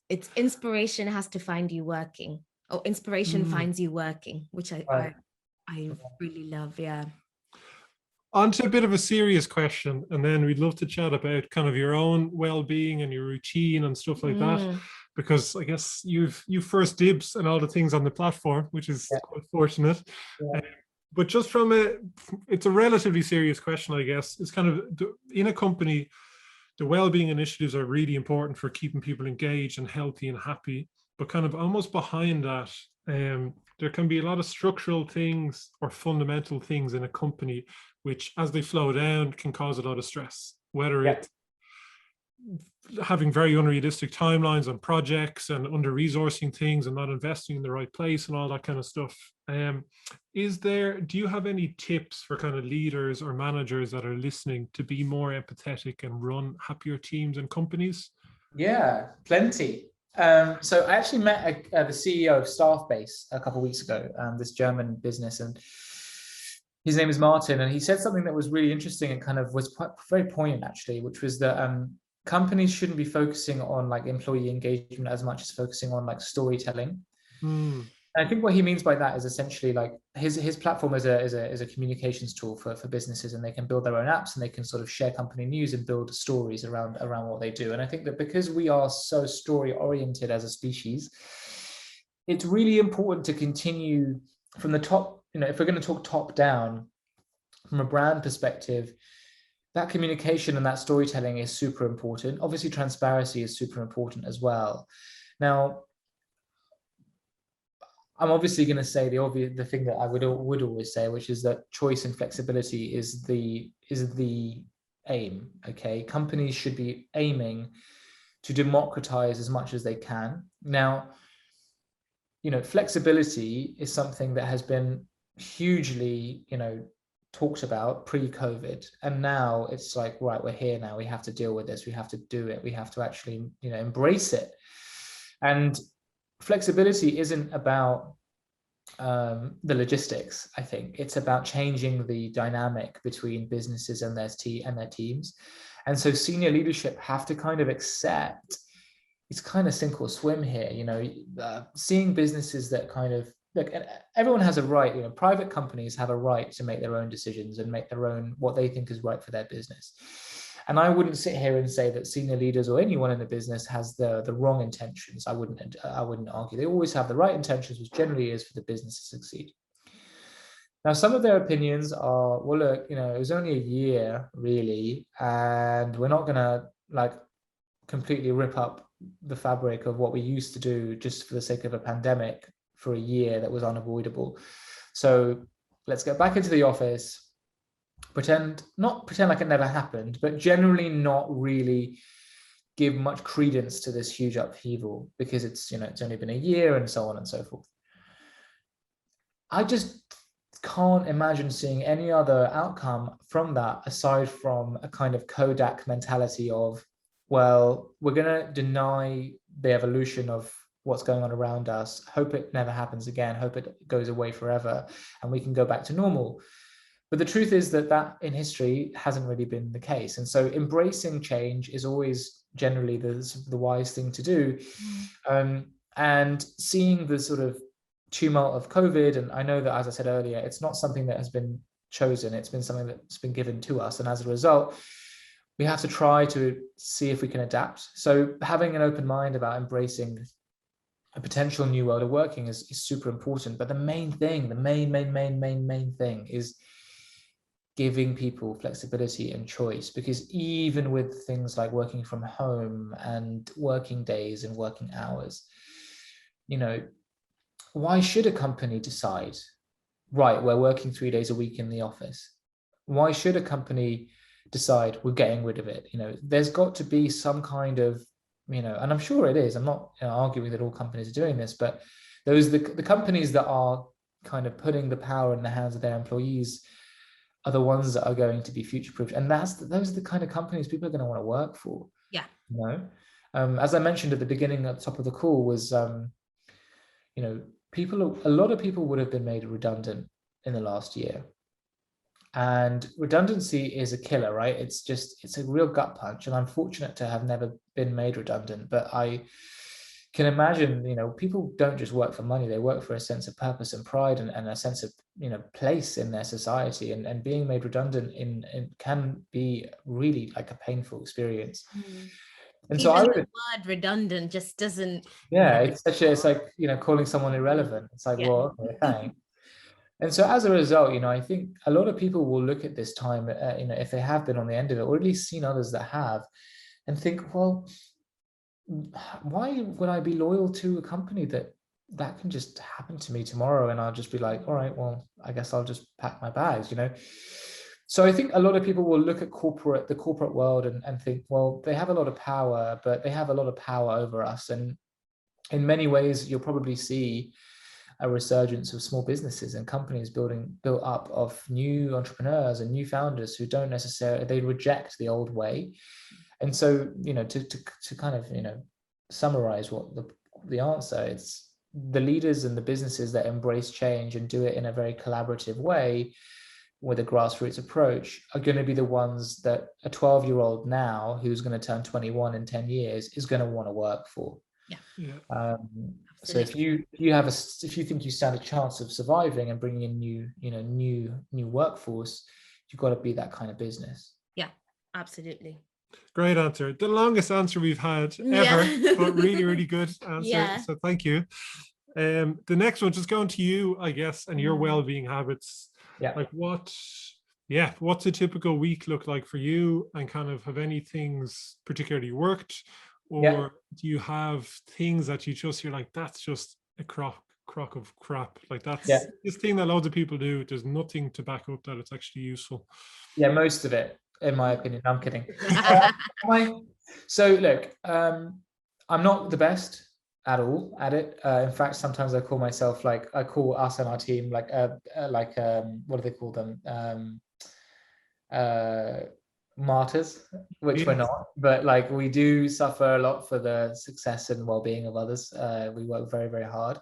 it's inspiration has to find you working, or inspiration finds you working, which I really love. Yeah. On to a bit of a serious question, and then we'd love to chat about kind of your own well-being and your routine and stuff like that, because I guess you've first dibs and all the things on the platform, which is quite fortunate. But just it's a relatively serious question, I guess. It's kind of, in a company, the well-being initiatives are really important for keeping people engaged and healthy and happy. But kind of almost behind that, there can be a lot of structural things or fundamental things in a company, which as they flow down can cause a lot of stress, whether it's having very unrealistic timelines on projects and under-resourcing things and not investing in the right place and all that kind of stuff. Do you have any tips for kind of leaders or managers that are listening to be more empathetic and run happier teams and companies? Yeah, plenty. So I actually met the CEO of Staffbase a couple of weeks ago, this German business, and his name is Martin, and he said something that was really interesting and kind of was very poignant actually, which was that companies shouldn't be focusing on like employee engagement as much as focusing on like storytelling. And I think what he means by that is essentially like his platform is a communications tool for businesses, and they can build their own apps and they can sort of share company news and build stories around what they do. And I think that because we are so story oriented as a species, it's really important to continue from the top. You know, if we're going to talk top down from a brand perspective, that communication and that storytelling is super important. Obviously, transparency is super important as well. Now, I'm obviously going to say the thing that I would always say, which is that choice and flexibility is the aim. Okay, companies should be aiming to democratize as much as they can. Now, you know, flexibility is something that has been hugely, you know, talked about pre-COVID, and now it's like, right, we're here now, we have to deal with this, we have to do it, we have to actually, you know, embrace it. And flexibility isn't about the logistics. I think it's about changing the dynamic between businesses and their teams. And so senior leadership have to kind of accept it's kind of sink or swim here, you know, seeing businesses that kind of, look, everyone has a right, you know, private companies have a right to make their own decisions and make their own, what they think is right for their business. And I wouldn't sit here and say that senior leaders or anyone in the business has the wrong intentions. I wouldn't argue. They always have the right intentions, which generally is for the business to succeed. Now, some of their opinions are, well, look, you know, it was only a year really, and we're not going to like completely rip up the fabric of what we used to do just for the sake of a pandemic for a year that was unavoidable. So let's get back into the office, not pretend like it never happened, but generally not really give much credence to this huge upheaval because it's, you know, it's only been a year and so on and so forth. I just can't imagine seeing any other outcome from that aside from a kind of Kodak mentality of, well, we're going to deny the evolution of what's going on around us, hope it never happens again, hope it goes away forever, and we can go back to normal. But the truth is that in history hasn't really been the case. And so embracing change is always generally the wise thing to do. And seeing the sort of tumult of COVID, and I know that, as I said earlier, it's not something that has been chosen, it's been something that's been given to us. And as a result, we have to try to see if we can adapt. So having an open mind about embracing a potential new world of working is super important. But the main thing, the main thing is giving people flexibility and choice, because even with things like working from home and working days and working hours, you know, why should a company decide, right, we're working 3 days a week in the office? Why should a company decide we're getting rid of it? You know, there's got to be some kind of, you know, and I'm sure it is, I'm not, you know, arguing that all companies are doing this, but those the companies that are kind of putting the power in the hands of their employees are the ones that are going to be future-proof. And those are the kind of companies people are going to want to work for. Yeah. You know, as I mentioned at the beginning, at the top of the call, was, you know, a lot of people would have been made redundant in the last year. And redundancy is a killer, right? It's a real gut punch. And I'm fortunate to have never been made redundant, but I can imagine, you know, people don't just work for money, they work for a sense of purpose and pride and a sense of, you know, place in their society, and being made redundant in can be really like a painful experience. And even so the word redundant just doesn't, yeah, it's like, you know, calling someone irrelevant. It's like, yeah. well, okay, thanks. And so as a result, I think a lot of people will look at this time, if they have been on the end of it, or at least seen others that have, and think, well, why would I be loyal to a company that can just happen to me tomorrow? And I'll just be like, all right, well, I guess I'll just pack my bags, So I think a lot of people will look at the corporate world and think, well, they have a lot of power, but they have a lot of power over us. And in many ways, you'll probably see a resurgence of small businesses and companies built up of new entrepreneurs and new founders who don't necessarily, they reject the old way. And so, to kind of, summarize what the answer, it's the leaders and the businesses that embrace change and do it in a very collaborative way with a grassroots approach are going to be the ones that a 12-year-old now who's going to turn 21 in 10 years is going to want to work for. So if you think you stand a chance of surviving and bringing in new workforce, you've got to be that kind of business. Yeah, absolutely. Great answer. The longest answer we've had ever, but really, really good answer. Yeah. So thank you. The next one, just going to you, I guess, and your well-being habits. Yeah. Like what's a typical week look like for you, and kind of have any things particularly worked? Or do you have things that you're like, that's just a crock of crap? Like that's this thing that loads of people do. There's nothing to back up that it's actually useful. Yeah, most of it, in my opinion. I'm kidding. So look, I'm not the best at all at it. In fact, sometimes I call us and our team what do they call them? Martyrs, which we're not, but we do suffer a lot for the success and well-being of others. We work very, very hard,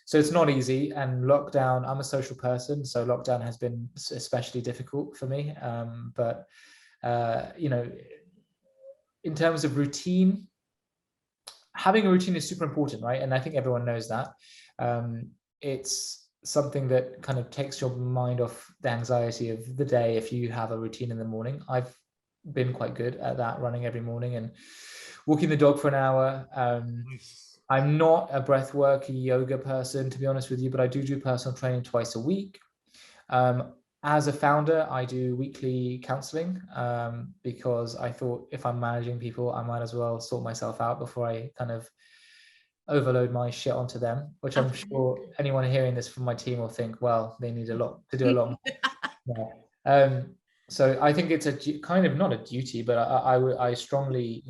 so it's not easy. And lockdown, I'm a social person, so lockdown has been especially difficult for me. But in terms of routine, having a routine is super important, right? And I think everyone knows that. It's something that kind of takes your mind off the anxiety of the day if you have a routine in the morning. I've been quite good at that, running every morning and walking the dog for an hour. I'm not a breathwork yoga person, to be honest with you, but I do personal training twice a week. As a founder, I do weekly counseling because I thought if I'm managing people, I might as well sort myself out before I kind of overload my shit onto them, which I'm sure anyone hearing this from my team will think, well, they need to do a lot more. So I think it's a kind of not a duty, but I strongly,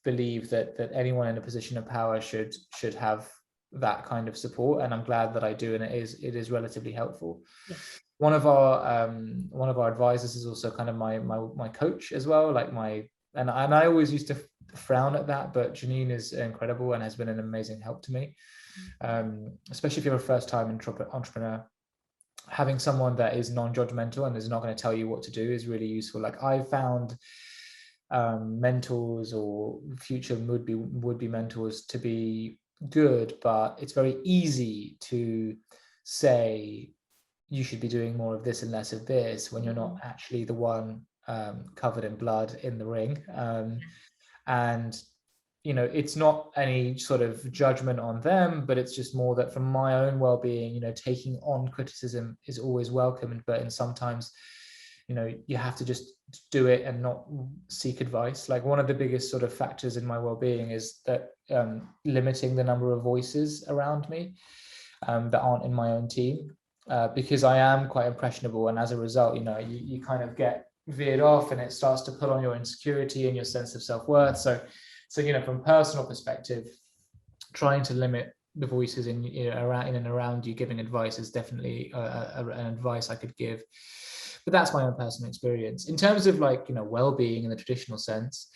believe that anyone in a position of power should have that kind of support, and I'm glad that I do, and it is relatively helpful. Yeah. One of our advisors is also kind of my coach as well, and I always used to frown at that, but Janine is incredible and has been an amazing help to me, especially if you're a first-time entrepreneur. Having someone that is non-judgmental and is not going to tell you what to do is really useful. Like I found mentors or future would-be mentors to be good, but it's very easy to say you should be doing more of this and less of this when you're not actually the one covered in blood in the ring. And it's not any sort of judgment on them, but it's just more that from my own well-being, taking on criticism is always welcome, but sometimes you have to just do it and not seek advice. Like one of the biggest sort of factors in my well-being is that limiting the number of voices around me that aren't in my own team, because I am quite impressionable, and as a result, you kind of get veered off, and it starts to pull on your insecurity and your sense of self-worth. So from a personal perspective, trying to limit the voices in and around you giving advice is definitely an advice I could give. But that's my own personal experience. In terms of well-being in the traditional sense,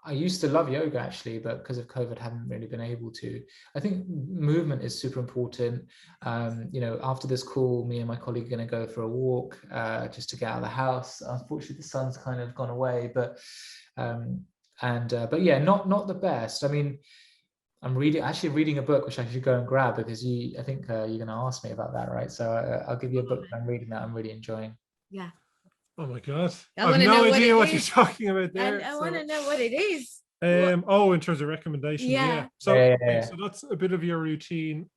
I used to love yoga actually, but because of COVID, haven't really been able to. I think movement is super important. After this call, me and my colleague are going to go for a walk just to get out of the house. Unfortunately, the sun's kind of gone away, but yeah, not the best. I mean, I'm reading a book which I should go and grab because I think you're going to ask me about that, right? So I'll give you a book that I'm reading that I'm really enjoying. Yeah. Oh my God. I have no idea what you're talking about there. I want to know what it is. In terms of recommendations. Yeah. So that's a bit of your routine.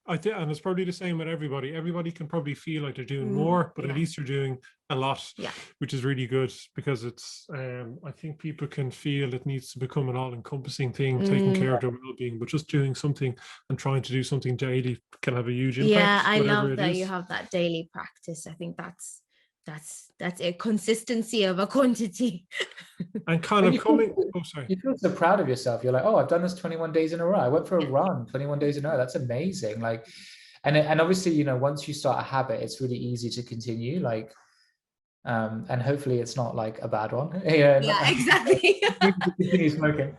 I think, and it's probably the same with everybody. Everybody can probably feel like they're doing Mm, more, but yeah. at least you're doing a lot, Yeah. which is really good, because it's, I think people can feel it needs to become an all-encompassing thing, taking care of their well-being, but just doing something and trying to do something daily can have a huge impact. Yeah, I whatever love it that is. you have that daily practice. I think that's a consistency over quantity. And kind And of coming, oh, sorry. you feel so proud of yourself. You're like, oh, I've done this 21 days in a row. I went for a run 21 days in a row. That's amazing. Like, and obviously, you know, once you start a habit, it's really easy to continue. Like, and hopefully it's not like a bad one. Yeah, exactly. Continue smoking.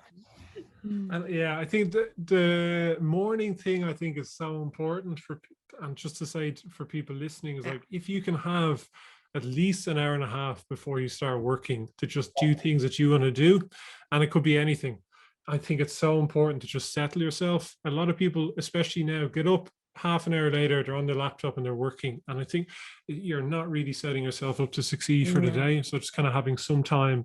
And yeah, I think the morning thing, I think, is so important and just to say for people listening is, like, if you can have at least an hour and a half before you start working to just do things that you want to do, and it could be anything. I think it's so important to just settle yourself. A lot of people, especially now, get up half an hour later, they're on their laptop and they're working. And I think you're not really setting yourself up to succeed for the day. So just kind of having some time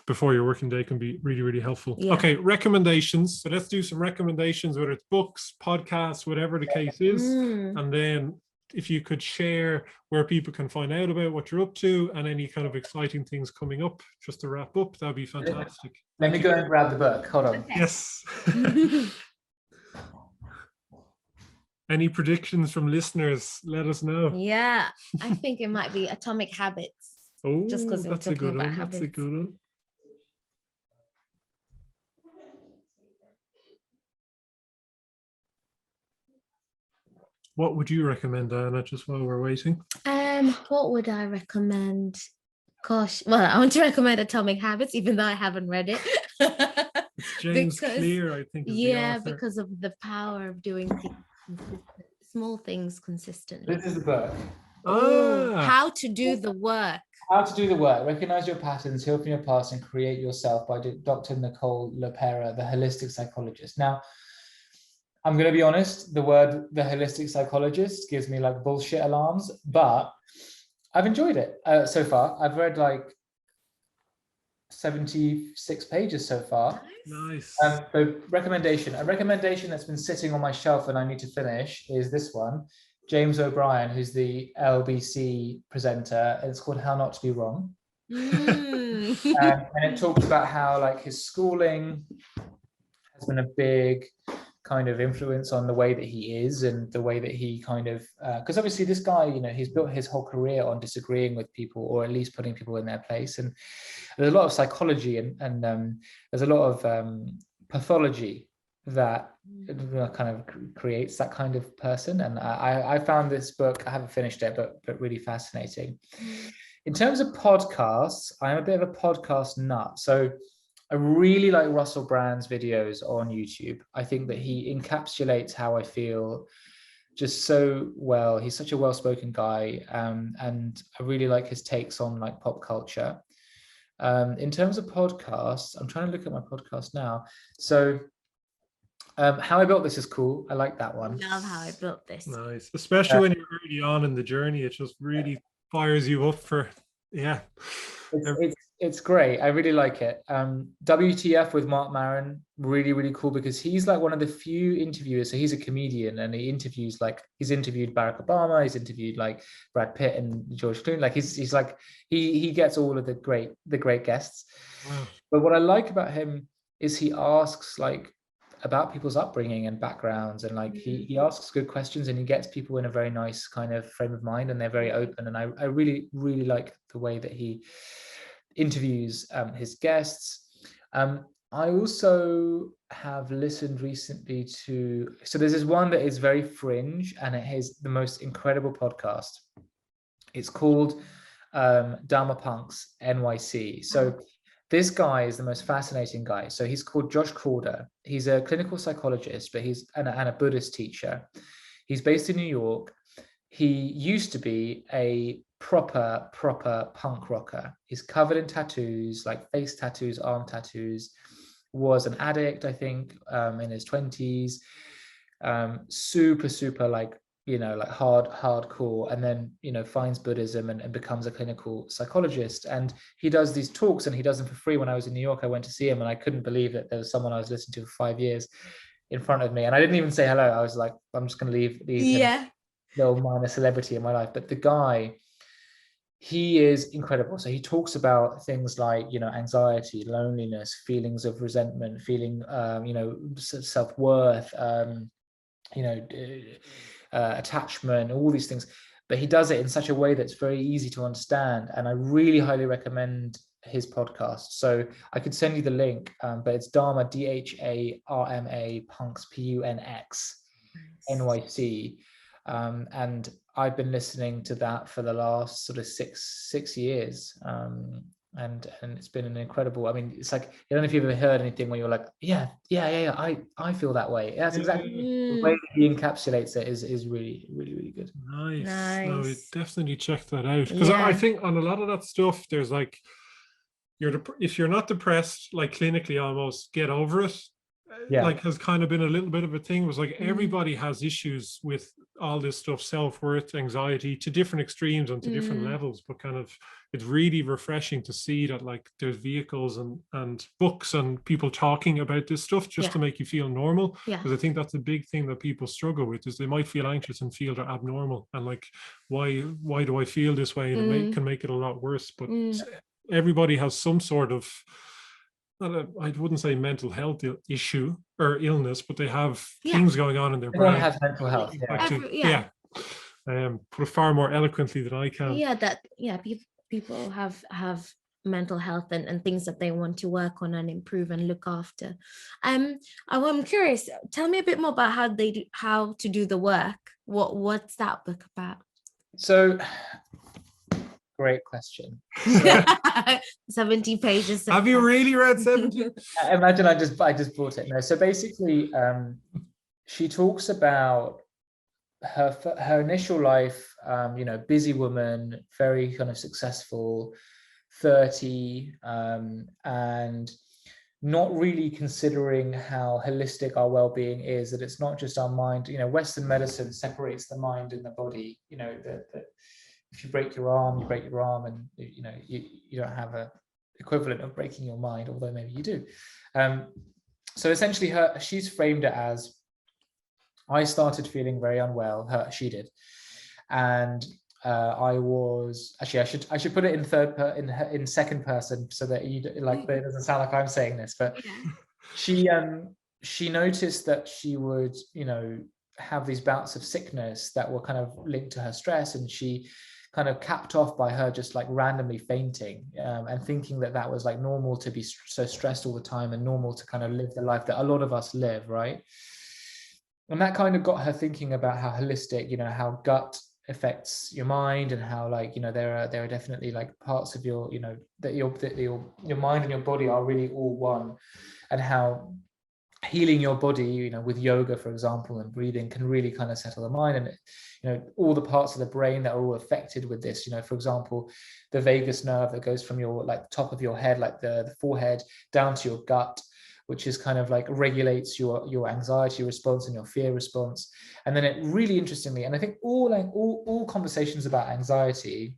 before your working day can be really, really helpful. Yeah. Okay, recommendations. So let's do some recommendations, whether it's books, podcasts, whatever the case is. And then if you could share where people can find out about what you're up to and any kind of exciting things coming up, just to wrap up, that'd be fantastic. Let me go and grab the book. Hold on. Okay. Yes. Any predictions from listeners? Let us know. Yeah, I think it might be Atomic Habits. Oh, Just because that's a good one. That's a good one. What would you recommend, Diana, just while we're waiting? What would I recommend? Gosh, well, I want to recommend Atomic Habits, even though I haven't read it. It's James Clear, I think, is the author. Because of the power of doing small things consistently. This is the book. How to do the work. How to do the work. Recognize your patterns, heal from your past, and create yourself by Dr. Nicole LePera, the holistic psychologist. Now, I'm going to be honest, the holistic psychologist gives me like bullshit alarms, but I've enjoyed it so far. I've read like 76 pages so far. Nice. So a recommendation that's been sitting on my shelf and I need to finish is this one. James O'Brien, who's the LBC presenter, and it's called How Not to Be Wrong. And it talks about how like his schooling has been a big kind of influence on the way that he is and the way that he kind of, because obviously this guy, you know, he's built his whole career on disagreeing with people or at least putting people in their place. And there's a lot of psychology and there's a lot of pathology that kind of creates that kind of person. And I found this book, I haven't finished it, but really fascinating. In terms of podcasts, I'm a bit of a podcast nut. So I really like Russell Brand's videos on YouTube. I think that he encapsulates how I feel just so well. He's such a well-spoken guy, and I really like his takes on like pop culture. In terms of podcasts, I'm trying to look at my podcast now. So How I Built This is cool. I like that one. Love How I Built This. Nice, especially when you're early on in the journey. It just really fires you up for, yeah. It's great. I really like it. WTF with Mark Maron, really, really cool, because he's like one of the few interviewers. So he's a comedian and he interviews, like, he's interviewed Barack Obama, he's interviewed like Brad Pitt and George Clooney. Like he's like, he gets all of the great guests. Wow. But what I like about him is he asks like about people's upbringing and backgrounds, and like he asks good questions and he gets people in a very nice kind of frame of mind, and they're very open. And I really, really like the way that he interviews his guests. I also have listened recently to, so there's this one that is very fringe and it is the most incredible podcast. It's called Dharmapunk's NYC. So this guy is the most fascinating guy. So he's called Josh Calder. He's a clinical psychologist, but he's and a Buddhist teacher. He's based in New York. He used to be a proper punk rocker. He's covered in tattoos, like face tattoos, arm tattoos, was an addict, I think, in his 20s, super like, you know, like hardcore, and then, you know, finds Buddhism and becomes a clinical psychologist. And he does these talks and he does them for free. When I was in New York, I went to see him and I couldn't believe that there was someone I was listening to for 5 years in front of me, and I didn't even say hello. I was like, I'm just going to leave him, little minor celebrity in my life. But the guy, he is incredible. So he talks about things like, anxiety, loneliness, feelings of resentment, feeling, self-worth, attachment, all these things. But he does it in such a way that's very easy to understand. And I really highly recommend his podcast. So I could send you the link, but it's Dharma, Dharma, Punks, Punx, NYC. And I've been listening to that for the last sort of six years. And it's been an incredible, I mean, it's like, I don't know if you've ever heard anything where you're like, yeah, I feel that way. That's exactly the way that he encapsulates it is really, really, really good. Nice. No, definitely check that out. Because I think on a lot of that stuff, there's like, if you're not depressed, like clinically almost, get over it. Like has kind of been a little bit of a thing. It was like everybody has issues with all this stuff, self-worth, anxiety, to different extremes and to different levels, but kind of it's really refreshing to see that like there's vehicles and books and people talking about this stuff just to make you feel normal. Because I think that's a big thing that people struggle with, is they might feel anxious and feel they're abnormal, and like why do I feel this way, and it can make it a lot worse. But everybody has some sort of, I wouldn't say mental health issue or illness, but they have things going on in their brain. Everyone has mental health. Put it far more eloquently than I can. People have mental health and things that they want to work on and improve and look after. I'm curious. Tell me a bit more about how to do the work. What's that book about? So. Great question. 70 pages. Have you really read 70? Imagine I just brought it. No, so basically, she talks about her initial life. Busy woman, very kind of successful, 30, and not really considering how holistic our well-being is. That it's not just our mind. Western medicine separates the mind and the body. That if you break your arm, you break your arm, and you don't have a equivalent of breaking your mind, although maybe you do. So essentially, she's framed it as, I started feeling very unwell. She did, and I was actually, I should put it in second person so that but it doesn't sound like I'm saying this, but she noticed that she would have these bouts of sickness that were kind of linked to her stress, and she kind of capped off by her just like randomly fainting, and thinking that was like normal to be so stressed all the time, and normal to kind of live the life that a lot of us live, right? And that kind of got her thinking about how holistic, how gut affects your mind, and how there are definitely like parts of your that your mind and your body are really all one, and how healing your body with yoga, for example, and breathing can really kind of settle the mind, and all the parts of the brain that are all affected with this, for example, the vagus nerve that goes from your top of your head, like the forehead, down to your gut, which is kind of like regulates your anxiety response and your fear response. And then it really interestingly, and I think all conversations about anxiety,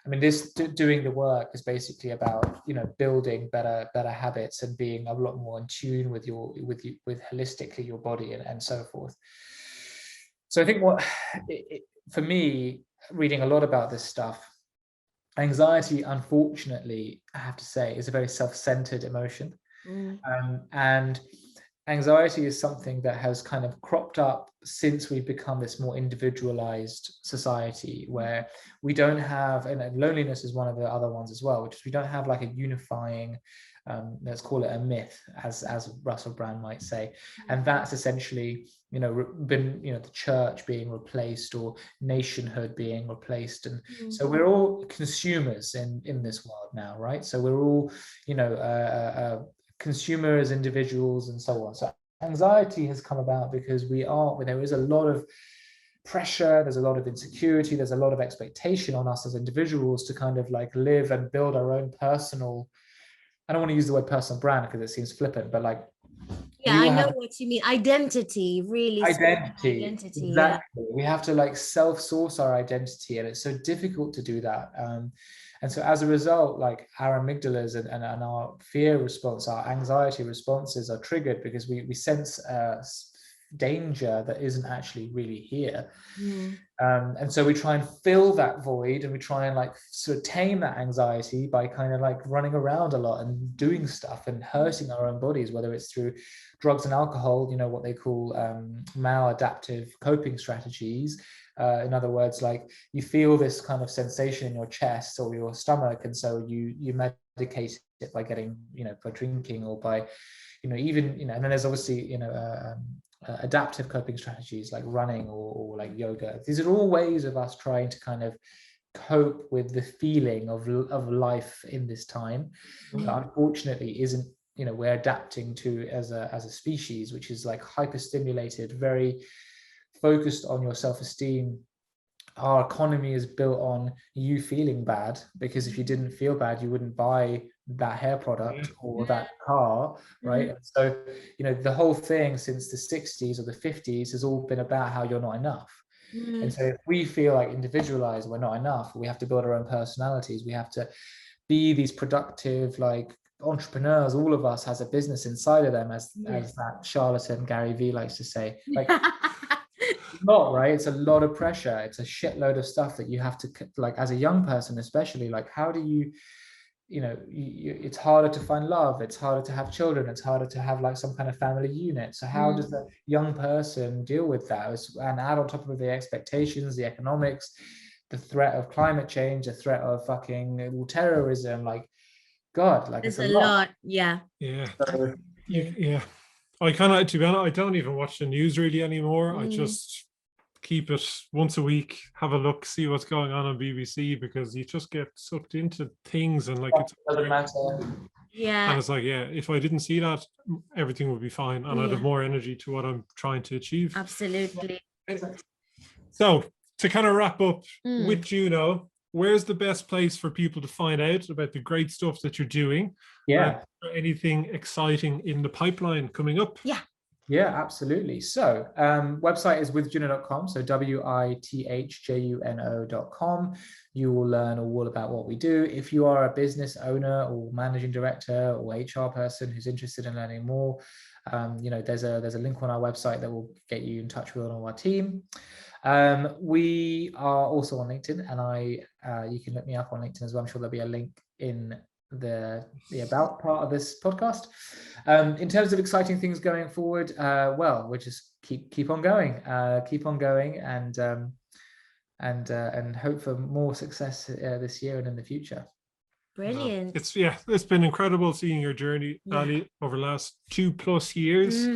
I mean, this doing the work is basically about building better habits and being a lot more in tune with holistically your body and so forth. So I think for me, reading a lot about this stuff, anxiety, unfortunately, I have to say, is a very self-centered emotion. And anxiety is something that has kind of cropped up since we've become this more individualized society, where we don't have, and loneliness is one of the other ones as well, which is we don't have like a unifying, let's call it a myth, as Russell Brand might say. And that's essentially, been, the church being replaced, or nationhood being replaced. And so we're all consumers in this world now, right? So we're all, consumers, individuals, and so on. So anxiety has come about because there is a lot of pressure, there's a lot of insecurity, there's a lot of expectation on us as individuals to kind of like live and build our own personal, I don't want to use the word personal brand because it seems flippant, but like, I know what you mean. Identity, really. Identity. Exactly. We have to like self-source our identity, and it's so difficult to do that. And so as a result, like our amygdalas and our fear response, our anxiety responses are triggered because we sense danger that isn't actually really here. And so we try and fill that void, and we try and like sort of tame that anxiety by kind of like running around a lot and doing stuff and hurting our own bodies, whether it's through drugs and alcohol, you know, what they call maladaptive coping strategies. In other words, like you feel this kind of sensation in your chest or your stomach, and so you medicate it by getting, you know, by drinking or by, you know, even, you know, and then there's obviously, you know, adaptive coping strategies like running or like yoga. These are all ways of us trying to kind of cope with the feeling of life in this time that unfortunately isn't, you know, we're adapting to as a species, which is like hyper stimulated, very focused on your self-esteem. Our economy is built on you feeling bad, because if you didn't feel bad, you wouldn't buy that hair product or that car, right? And so, you know, the whole thing since the 60s or the 50s has all been about how you're not enough. And so if we feel like individualized, we're not enough, we have to build our own personalities, we have to be these productive like entrepreneurs. All of us has a business inside of them, as that charlatan Gary Vee likes to say. Like not right, it's a lot of pressure, it's a shitload of stuff that you have to, like as a young person especially, like how do you, you know, it's harder to find love, it's harder to have children, it's harder to have like some kind of family unit. So how does a young person deal with that, and add on top of the expectations, the economics, the threat of climate change, the threat of fucking terrorism, like God, like There's it's a lot. Yeah. So, Yeah. I kind of, to be honest, I don't even watch the news really anymore. I just keep it once a week, have a look, see what's going on BBC, because you just get sucked into things and like it doesn't matter. Yeah. And it's like, yeah, if I didn't see that, everything would be fine, and I'd have more energy to what I'm trying to achieve. Absolutely. So to kind of wrap up with Juno, where's the best place for people to find out about the great stuff that you're doing? Yeah. Anything exciting in the pipeline coming up? Yeah, absolutely. So website is withjuno.com. So withjuno.com. You will learn all about what we do. If you are a business owner or managing director or HR person who's interested in learning more, you know, there's a link on our website that will get you in touch with all of our team. We are also on LinkedIn, and you can look me up on LinkedIn as well. I'm sure there'll be a link in the about part of this podcast. In terms of exciting things going forward, well, we'll just keep on going, and hope for more success this year and in the future. Brilliant. It's been incredible seeing your journey, Ally, over the last 2+ years.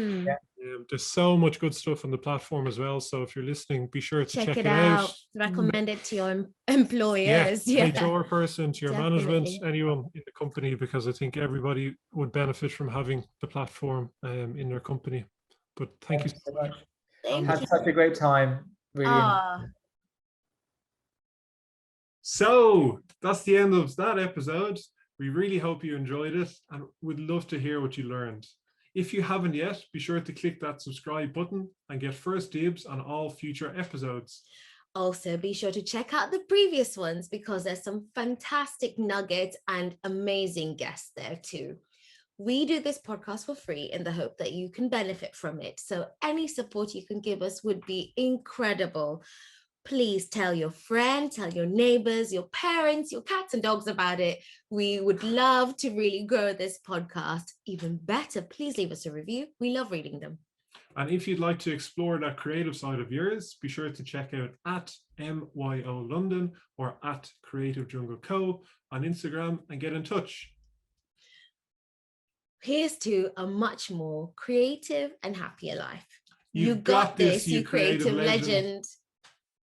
There's so much good stuff on the platform as well, so if you're listening, be sure to check it out. Recommend it to your employers, HR person, to your management, anyone in the company, because I think everybody would benefit from having the platform in their company. But thank you so much. Had such a great time. Really. So that's the end of that episode. We really hope you enjoyed it, and would love to hear what you learned. If you haven't yet, be sure to click that subscribe button and get first dibs on all future episodes. Also, be sure to check out the previous ones, because there's some fantastic nuggets and amazing guests there too. We do this podcast for free in the hope that you can benefit from it. So any support you can give us would be incredible. Please tell your friends, tell your neighbors, your parents, your cats and dogs about it. We would love to really grow this podcast even better. Please leave us a review. We love reading them. And if you'd like to explore that creative side of yours, be sure to check out at MYO London or at Creative Jungle Co. on Instagram and get in touch. Here's to a much more creative and happier life. You got this, you creative legend.